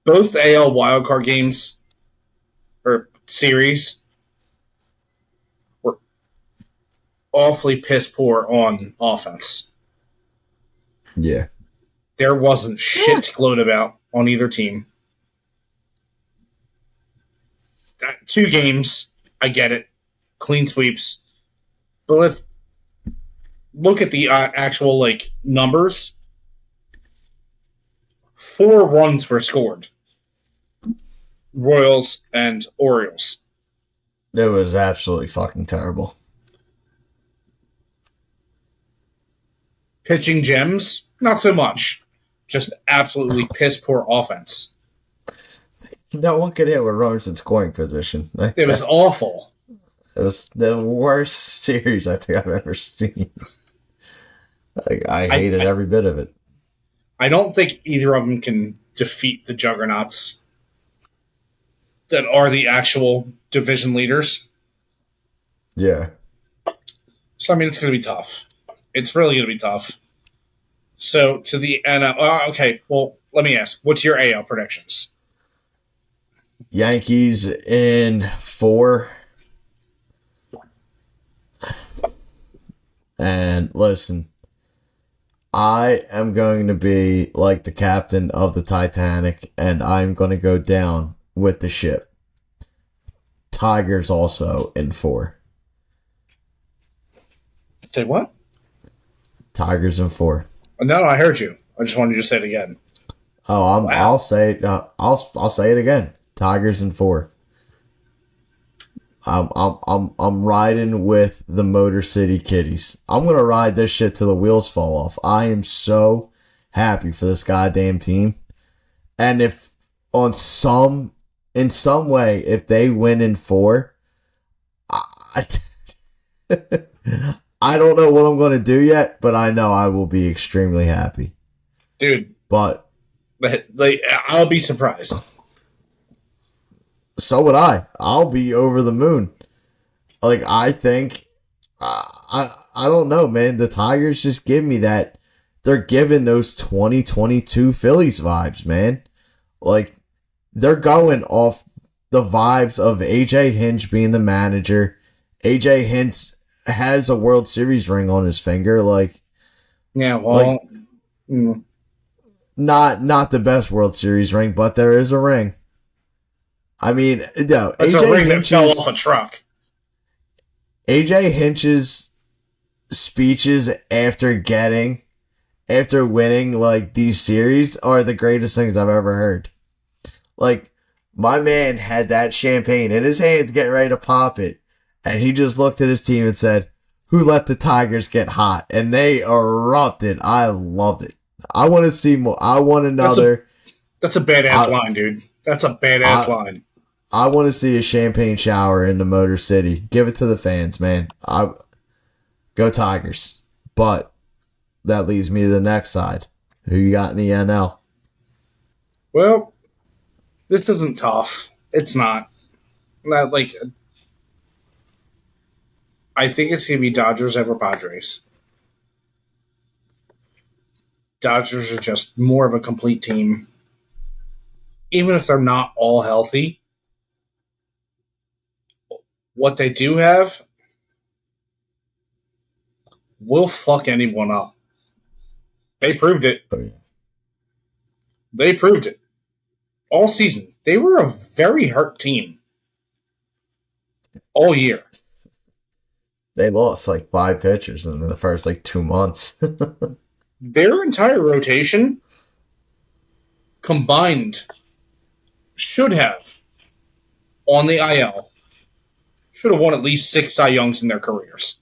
Both AL wildcard games or series were awfully piss poor on offense. Yeah. There wasn't shit to gloat about on either team. 2 games, I get it. Clean sweeps. But let's look at the actual numbers. 4 runs were scored. Royals and Orioles. It was absolutely fucking terrible. Pitching gems, not so much. Just absolutely piss poor offense. No one could hit with runners in scoring position. It was awful. It was the worst series I think I've ever seen. I hated every bit of it. I don't think either of them can defeat the juggernauts that are the actual division leaders. Yeah. So, I mean, it's going to be tough. It's really going to be tough. So, to the NL... okay, well, let me ask. What's your AL predictions? Yankees in 4. And listen, I am going to be like the captain of the Titanic, and I'm going to go down with the ship. Tigers also in 4. Say what? Tigers in 4. No, I heard you. I just wanted you to say it again. Oh, Wow. I'll say it. I'll say it again. Tigers in 4. I'm riding with the Motor City Kitties. I'm gonna ride this shit till the wheels fall off. I am so happy for this goddamn team. And if in some way, if they win in 4, I don't know what I'm gonna do yet, but I know I will be extremely happy. Dude, But I'll be surprised. so would I. I'll be over the moon. I think, I don't know, man. The Tigers just give me that. They're giving those 2022 Phillies vibes, man. They're going off the vibes of AJ Hinch being the manager. AJ Hinch has a World Series ring on his finger. Yeah, well... Not the best World Series ring, but there is a ring. I mean, no. That's a ring that fell off a truck. AJ Hinch's speeches after winning these series are the greatest things I've ever heard. My man had that champagne in his hands getting ready to pop it, and he just looked at his team and said, "Who let the Tigers get hot?" And they erupted. I loved it. I want to see more. I want another. That's a badass line, dude. That's a badass line. I want to see a champagne shower in the Motor City. Give it to the fans, man. Go Tigers. But that leads me to the next side. Who you got in the NL? Well, this isn't tough. It's not. I think it's going to be Dodgers over Padres. Dodgers are just more of a complete team. Even if they're not all healthy, what they do have will fuck anyone up. They proved it. Oh, yeah. They proved it. All season. They were a very hurt team. All year. They lost 5 pitchers in the first 2 months. Their entire rotation combined should have on the IL should have won at least 6 Cy Youngs in their careers.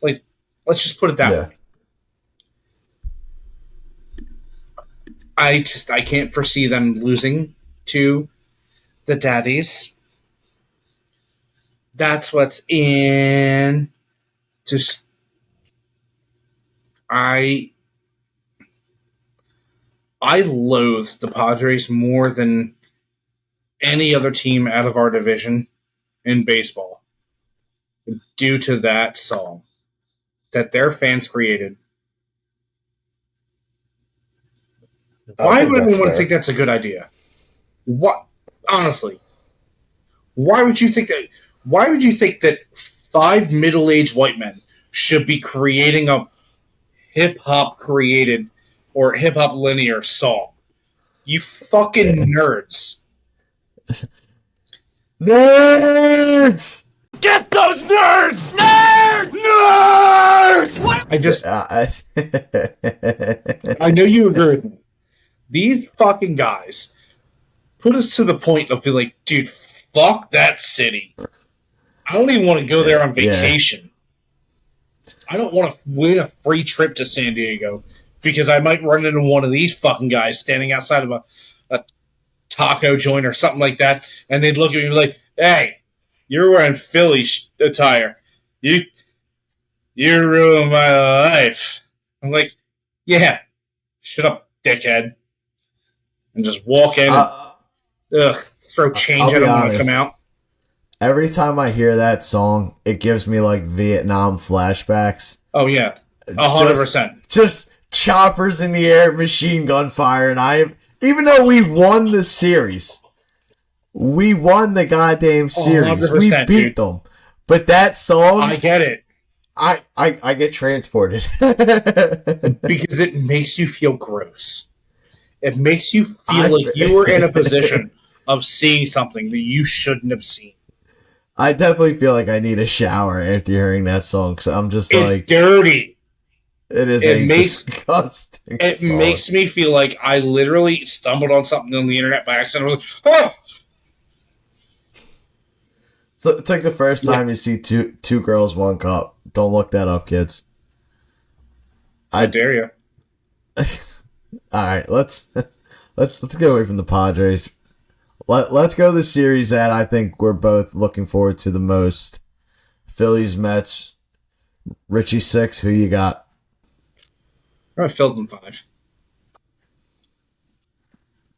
Like, let's just put it that way. I can't foresee them losing to the Daddies. That's what's in. Just I loathe the Padres more than any other team out of our division in baseball due to that song that their fans created. Why would anyone think that's a good idea? What? Honestly, why would you think that? Why would you think that 5 middle-aged white men should be creating a hip-hop created or hip-hop linear song? You fucking nerds. Nerds! Get those nerds! Nerds! Nerds! What? I know you agree with me. These fucking guys put us to the point of being like, dude, fuck that city. I don't even want to go there on vacation. I don't want to win a free trip to San Diego because I might run into one of these fucking guys standing outside of a taco joint or something like that, and they'd look at me like, hey, you're wearing Philly attire. You ruined my life. I'm like, yeah, shut up, dickhead. And just walk in and throw change at them when I come out. Every time I hear that song, it gives me like Vietnam flashbacks. Oh yeah, 100%. Just choppers in the air, machine gun fire, and even though we won the series, we won the goddamn series. We beat them, but that song, I get it. I get transported because it makes you feel gross. It makes you feel like you were in a position of seeing something that you shouldn't have seen. I definitely feel like I need a shower after hearing that song because I'm just it's dirty. It is disgusting. It makes me feel like I literally stumbled on something on the internet by accident. I was like, oh! So it's like the first time you see two girls, one cup. Don't look that up, kids. I dare you. All right, let's get away from the Padres. Let's go to the series that I think we're both looking forward to the most. Phillies, Mets. Richie 6, who you got? All right, Phil's in 5.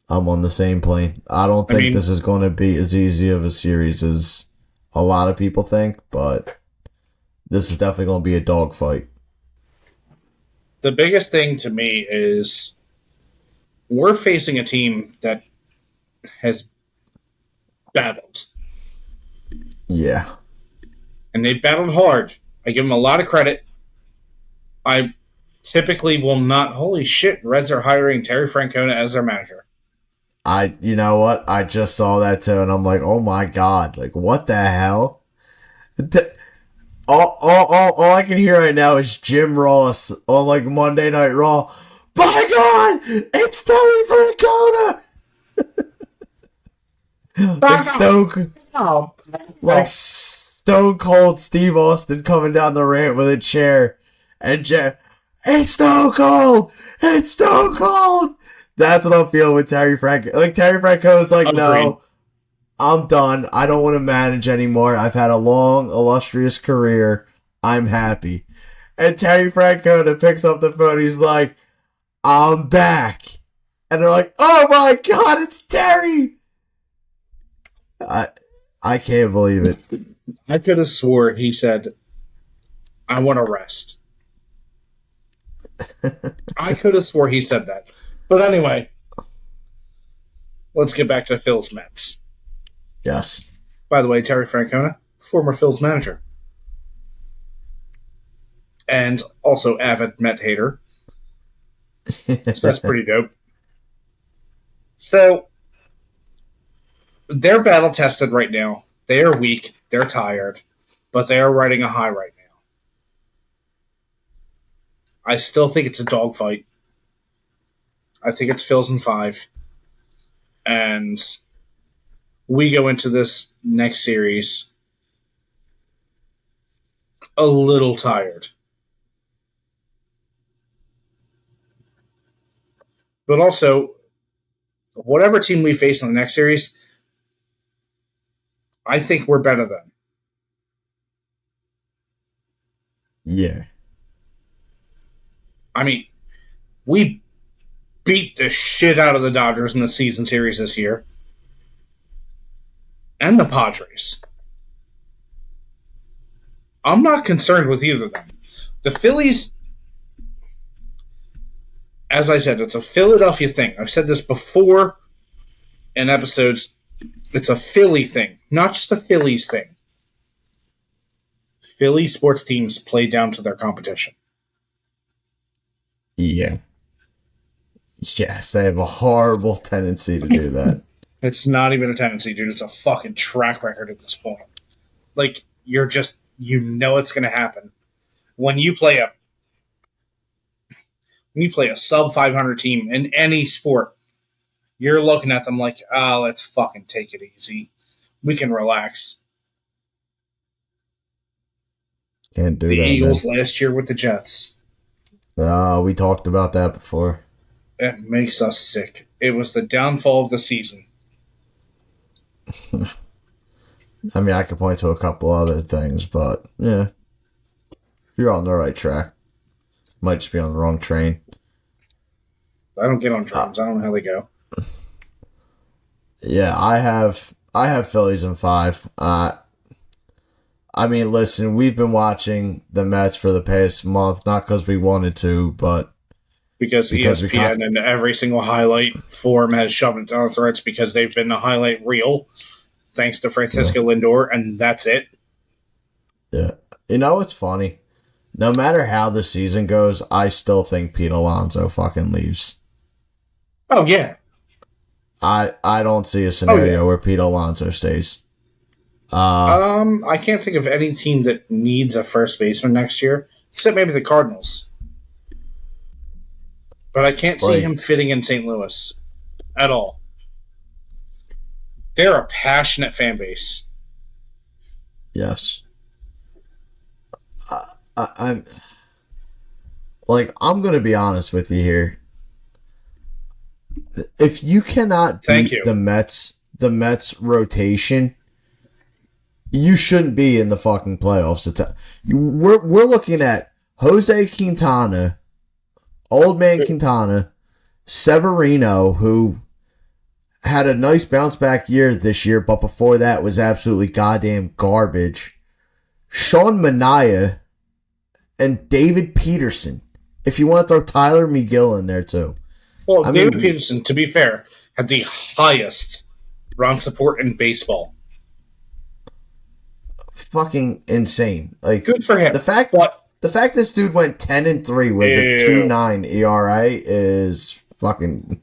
I'm on the same plane. I don't think this is going to be as easy of a series as a lot of people think, but this is definitely going to be a dogfight. The biggest thing to me is we're facing a team that has battled. Yeah. And they battled hard. I give them a lot of credit. I typically will not. Holy shit, Reds are hiring Terry Francona as their manager. You know what? I just saw that too, and I'm like, oh my god, like what the hell? All I can hear right now is Jim Ross on like Monday Night Raw. By God, it's Terry Francona. Like Stone Cold Steve Austin coming down the ramp with a chair, and it's Stone Cold. It's Stone Cold. That's what I'm feeling with Terry Franco. Like Terry Franco's like, no, I'm done. I don't want to manage anymore. I've had a long, illustrious career. I'm happy. And Terry Francona picks up the phone. He's like, I'm back. And they're like, oh my God, it's Terry. I can't believe it. I could have swore he said, I want to rest. I could have swore he said that. But anyway, let's get back to Phil's Mets. Yes. By the way, Terry Francona, former Phil's manager. And also avid Met hater. So that's pretty dope. So, they're battle tested right now. They are weak. They're tired. But they are riding a high right now. I still think it's a dogfight. I think it's Phil's in 5. And we go into this next series a little tired. But also, whatever team we face in the next series, I think we're better than. Yeah. I mean, we beat the shit out of the Dodgers in the season series this year. And the Padres. I'm not concerned with either of them. The Phillies, as I said, it's a Philadelphia thing. I've said this before in episodes. It's a Philly thing, not just a Phillies thing. Philly sports teams play down to their competition. Yeah. Yes, they have a horrible tendency to do that. It's not even a tendency, dude. It's a fucking track record at this point. Like, you're just, you know it's going to happen. When you play a sub 500 team in any sport, you're looking at them like, oh, let's fucking take it easy. We can relax. Can't do the that. The Eagles last year with the Jets. We talked about that before. It makes us sick. It was the downfall of the season. I mean, I could point to a couple other things, but yeah. You're on the right track. Might just be on the wrong train. I don't get on trains. I don't know how they go. Yeah, I have Phillies in 5. I mean, listen, we've been watching the Mets for the past month, not because we wanted to, but because ESPN and every single highlight form has shoved it down our throats because they've been the highlight reel, thanks to Francisco Lindor, and that's it. Yeah. You know what's funny? No matter how the season goes, I still think Pete Alonso fucking leaves. Oh, yeah. I don't see a scenario where Pete Alonso stays. I can't think of any team that needs a first baseman next year, except maybe the Cardinals. But I can't see him fitting in St. Louis at all. They're a passionate fan base. Yes. I'm going to be honest with you here. If you cannot beat the Mets rotation, you shouldn't be in the fucking playoffs. We're looking at Jose Quintana, Old Man Quintana, Severino, who had a nice bounce back year this year, but before that was absolutely goddamn garbage. Sean Manaea and David Peterson. If you want to throw Tyler McGill in there too. Well, David Peterson, to be fair, had the highest run support in baseball. Fucking insane. Like, good for him. The fact this dude went 10-3 with a 2.9 ERA is fucking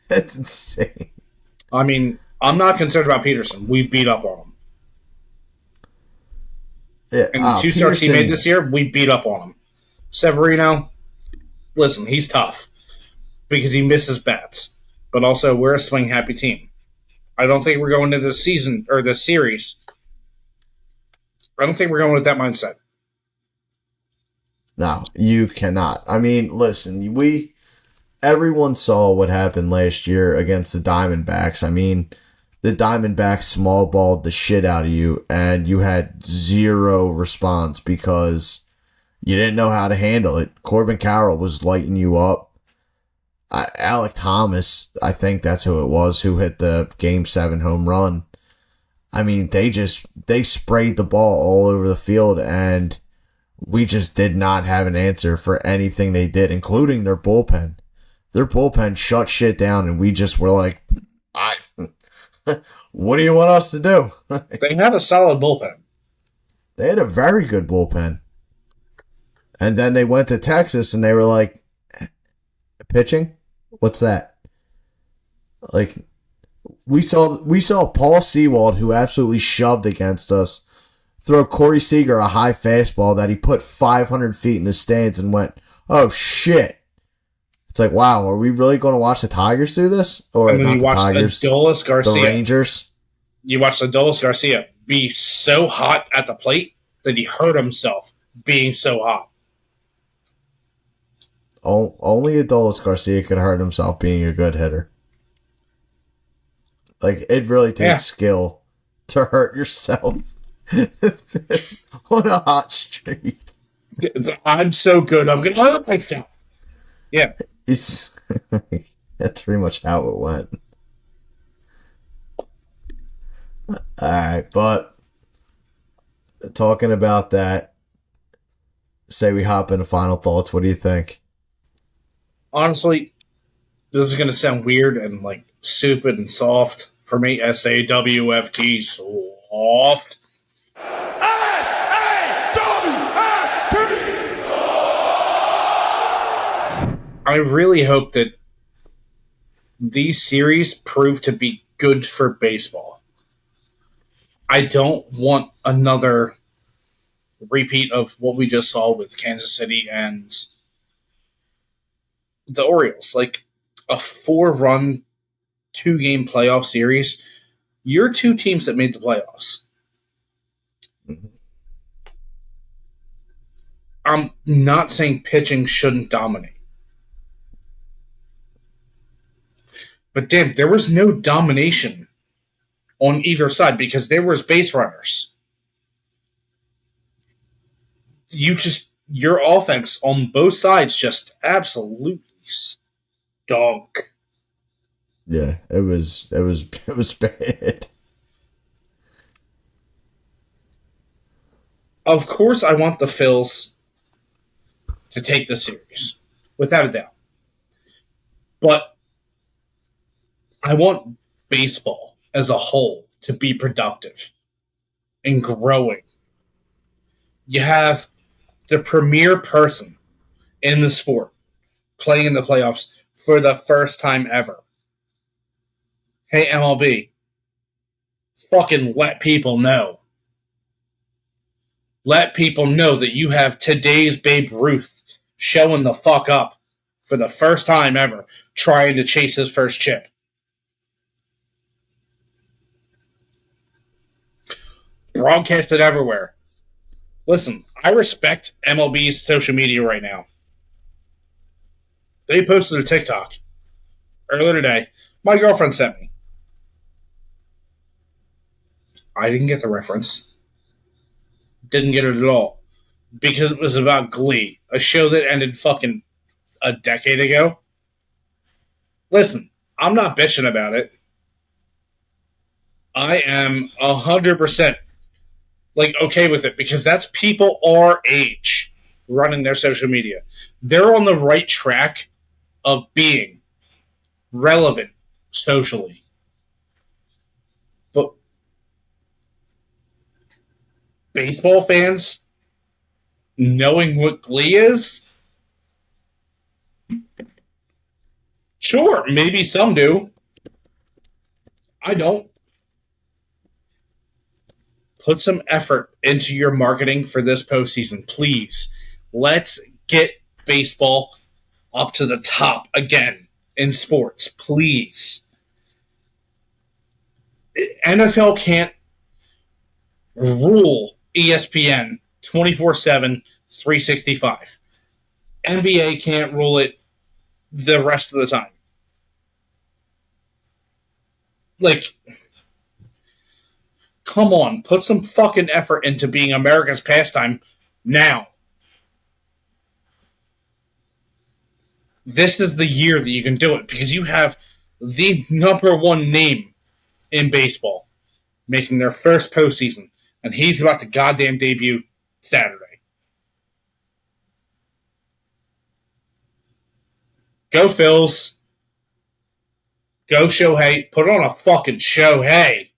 that's insane. I mean, I'm not concerned about Peterson. We beat up on him. Yeah, and the two starts he made this year, we beat up on him. Severino, listen, he's tough because he misses bats. But also, we're a swing-happy team. I don't think we're going to this season or this series. I don't think we're going with that mindset. No, you cannot. I mean, listen, everyone saw what happened last year against the Diamondbacks. I mean, the Diamondbacks small-balled the shit out of you, and you had zero response because you didn't know how to handle it. Corbin Carroll was lighting you up. Alec Thomas, I think that's who it was, who hit the Game 7 home run. I mean, they sprayed the ball all over the field, and we just did not have an answer for anything they did, including their bullpen. Their bullpen shut shit down, and we just were like, what do you want us to do? They had a solid bullpen. They had a very good bullpen. And then they went to Texas, and they were like, pitching? What's that? Like, we saw Paul Sewald, who absolutely shoved against us, throw Corey Seager a high fastball that he put 500 feet in the stands and went, oh shit. It's like, wow, are we really going to watch the Tigers do this? Or And then not you the watch Tigers, Adolis the Garcia. Rangers? You watch Adolis Garcia be so hot at the plate that he hurt himself being so hot. Only Adolis Garcia could hurt himself being a good hitter. Like, it really takes skill to hurt yourself on a hot streak. I'm so good, I'm going to hurt myself. Yeah. That's pretty much how it went. Alright, but talking about that, say we hop into final thoughts. What do you think? Honestly, this is going to sound weird and like stupid and soft for me. SAWFT, soft. I really hope that these series prove to be good for baseball. I don't want another repeat of what we just saw with Kansas City and the Orioles. Like a 4-run, 2-game playoff series. You're 2 teams that made the playoffs. Mm-hmm. I'm not saying pitching shouldn't dominate. But damn, there was no domination on either side because there was base runners. Your offense on both sides just absolutely stunk. Yeah, it was bad. Of course, I want the Phils to take the series, without a doubt. But I want baseball as a whole to be productive and growing. You have the premier person in the sport playing in the playoffs for the first time ever. Hey, MLB, fucking let people know. Let people know that you have today's Babe Ruth showing the fuck up for the first time ever, trying to chase his first chip. Broadcast it everywhere. Listen, I respect MLB's social media right now. They posted a TikTok earlier today. My girlfriend sent me. I didn't get the reference. Didn't get it at all. Because it was about Glee, a show that ended fucking a decade ago. Listen, I'm not bitching about it. I am 100% like okay with it because that's people our age running their social media. They're on the right track of being relevant socially. But baseball fans knowing what Glee is? Sure, maybe some do. I don't. Put some effort into your marketing for this postseason, please. Let's get baseball up to the top again in sports, please. NFL can't rule ESPN 24/7, 365. NBA can't rule it the rest of the time. Like, come on, put some fucking effort into being America's pastime now. This is the year that you can do it because you have the number one name in baseball making their first postseason, and he's about to goddamn debut Saturday. Go Phils. Go Shohei. Put on a fucking show, hey.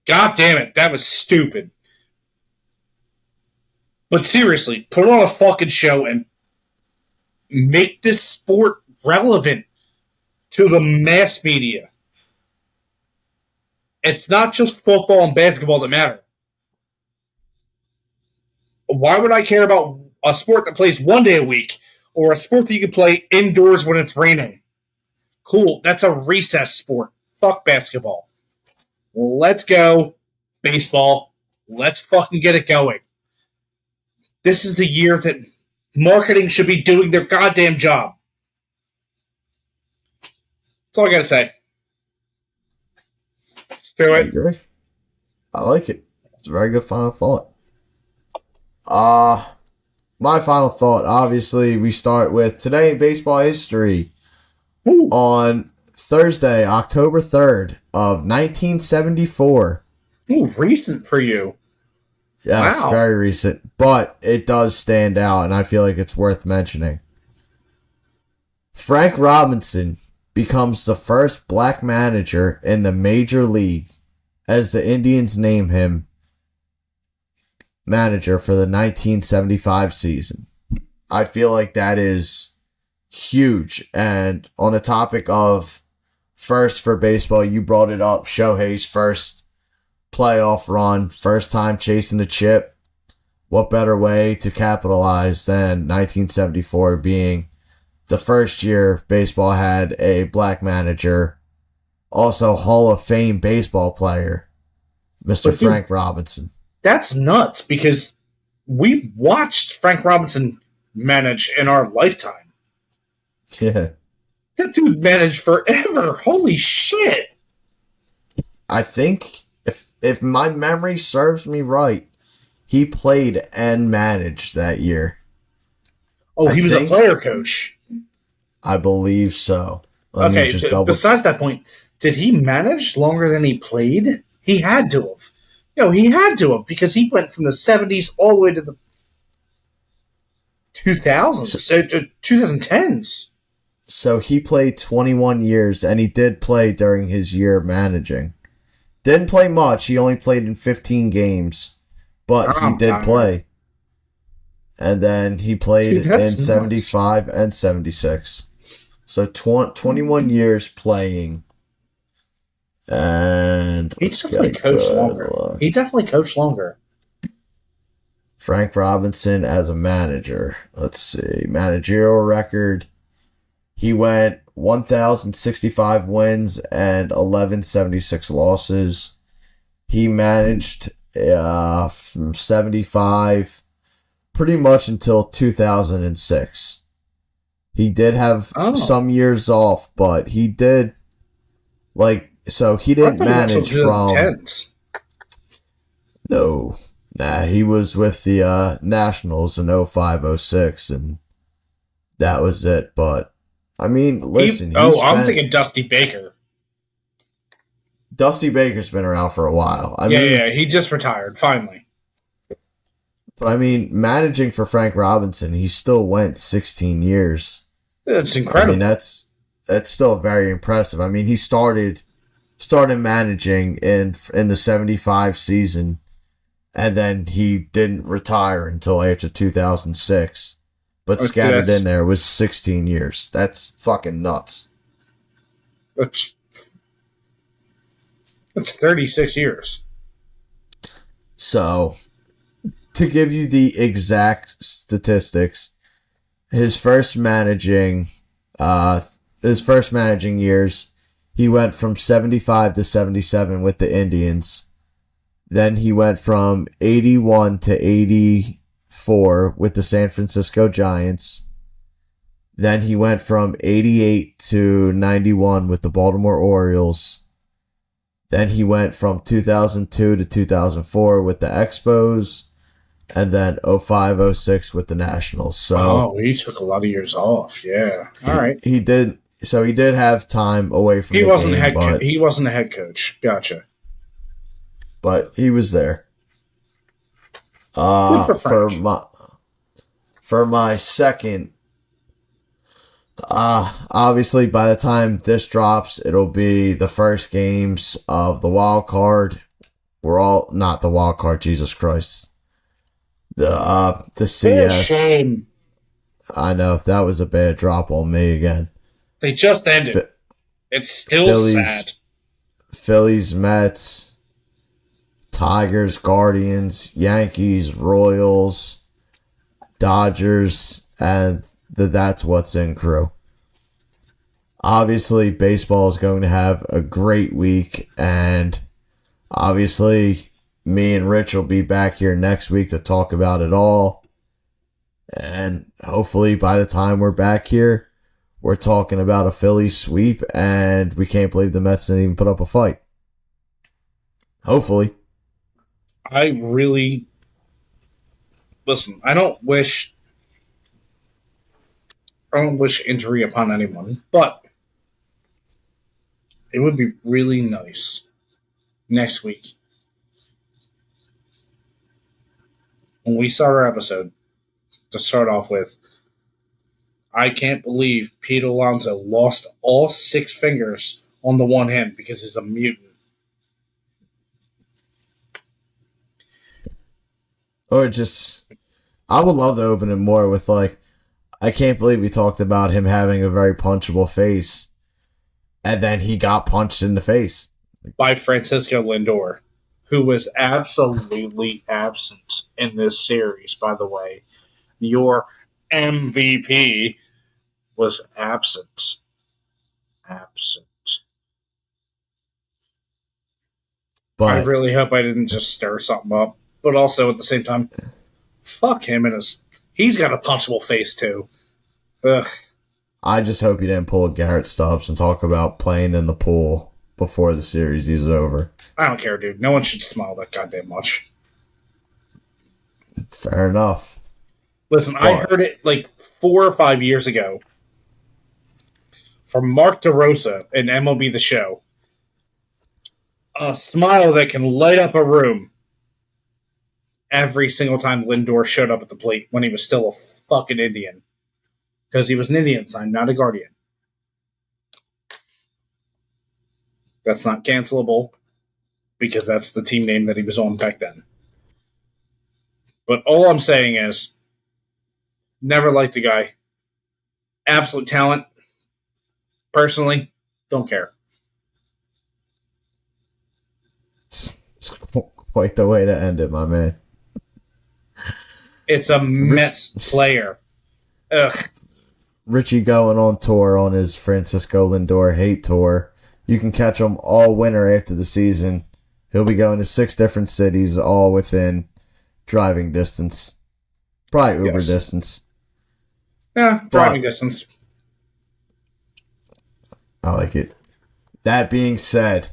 God damn it, that was stupid. But seriously, put on a fucking show and make this sport relevant to the mass media. It's not just football and basketball that matter. Why would I care about a sport that plays one day a week or a sport that you can play indoors when it's raining. Cool, that's a recess sport. Fuck basketball. Let's go, baseball. Let's fucking get it going. This is the year that marketing should be doing their goddamn job. That's all I gotta say. Let's do I it. agree. I like it. It's a very good final thought. My final thought, obviously, we start with today in baseball history. Ooh. On Thursday, October 3rd of 1974. Ooh, recent for you. Yes, Wow. very recent, but it does stand out, and I feel like it's worth mentioning. Frank Robinson becomes the first black manager in the major league as the Indians name him manager for the 1975 season. I feel like that is huge. And on the topic of first for baseball, you brought it up, Shohei's first playoff run, first time chasing the chip. What better way to capitalize than 1974 being the first year baseball had a black manager, also Hall of Fame baseball player, Mr. But dude, Frank Robinson. That's nuts because we watched Frank Robinson manage in our lifetime. Yeah. That dude managed forever. Holy shit. I think if my memory serves me right, he played and managed that year. Oh, I he was a think- player coach. I believe so. Let me Okay, just double. besides that point, did he manage longer than he played? He had to have. He had to have because he went from the 70s all the way to the 2000s, to 2010s. So he played 21 years, and he did play during his year managing. Didn't play much. He only played in 15 games, but he I'm did tired. play. And then he played Dude, in that's nuts. 75 and 76. So 21 years playing. And He let's definitely get a coached good longer. look. He definitely coached longer. Frank Robinson as a manager. Let's see. Managerial record. He went 1,065 wins and 1,176 losses. He managed from 75 pretty much until 2006. He did have some years off, but he did, so he didn't manage from... 2010s. No. Nah, he was with the Nationals in 05-06, and that was it. But, I mean, listen. I'm thinking Dusty Baker. Dusty Baker's been around for a while. I mean, Yeah, he just retired, finally. But, I mean, managing for Frank Robinson, he still went 16 years. It's incredible. I mean, that's still very impressive. I mean, he started managing in the 75 season, and then he didn't retire until after 2006. But Okay, scattered that's- in there was 16 years. That's fucking nuts. That's 36 years. So, to give you the exact statistics, his first managing years, he went from 75 to 77 with the Indians. Then he went from 81 to 84 with the San Francisco Giants. Then he went from 88 to 91 with the Baltimore Orioles. Then he went from 2002 to 2004 with the Expos. And then 05-06 with the Nationals. So he took a lot of years off. Yeah. All right. he did. So he did have time away from He the wasn't game, he wasn't a head coach. Gotcha. but he was there. Good for Frank. For my second, obviously by the time this drops, it'll be the first games of the wild card. We're all not the wild card. Jesus Christ. The CS. Shame. I know that was a bad drop on me again. They just ended. Fi- It's still Phillies. sad. Phillies, Mets, Tigers, Guardians, Yankees, Royals, Dodgers, and the That's What's In crew. Obviously, baseball is going to have a great week, and obviously, me and Rich will be back here next week to talk about it all. And hopefully, by the time we're back here, we're talking about a Phillies sweep, and we can't believe the Mets didn't even put up a fight. Hopefully. Listen, I don't wish injury upon anyone, but it would be really nice next week when we start our episode to start off with, I can't believe Pete Alonso lost all 6 fingers on the one hand because he's a mutant. Or just, I would love to open it more with like, I can't believe we talked about him having a very punchable face, and then he got punched in the face. By Francisco Lindor, who was absolutely absent in this series, by the way. Your MVP was absent. But I really hope I didn't just stir something up. But also, at the same time, fuck him and he's got a punchable face, too. Ugh. I just hope you didn't pull a Garrett Stubbs and talk about playing in the pool before the series is over. I don't care, dude. No one should smile that goddamn much. Fair enough. Listen, I heard it like 4 or 5 years ago from Mark DeRosa in MLB The Show. A smile that can light up a room every single time Lindor showed up at the plate when he was still a fucking Indian. Because he was an Indian sign, not a Guardian. That's not cancelable, because that's the team name that he was on back then. But all I'm saying is, never liked the guy. Absolute talent. Personally, don't care. It's quite the way to end it, my man. It's a Mets player. Ugh. Richie going on tour on his Francisco Lindor hate tour. You can catch him all winter after the season. He'll be going to 6 different cities, all within driving distance. Probably Uber distance. Yeah, driving distance. I like it. That being said,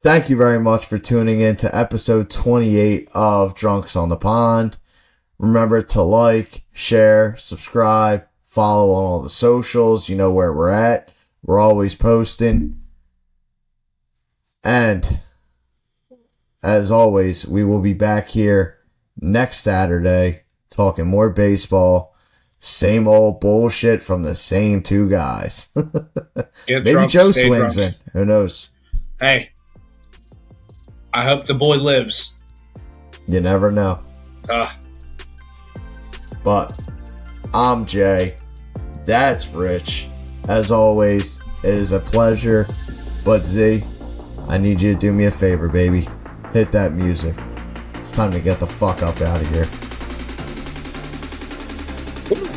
thank you very much for tuning in to episode 28 of Drunks on the Pond. Remember to like, share, subscribe, follow on all the socials. You know where we're at. We're always posting. And, as always, we will be back here next Saturday talking more baseball. Same old bullshit from the same 2 guys. Maybe drunk, Joe swings drunk. in. Who knows? Hey, I hope the boy lives. You never know. But I'm Jay. That's Rich. As always, it is a pleasure. But Z, I need you to do me a favor, baby. Hit that music. It's time to get the fuck up out of here.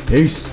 Peace.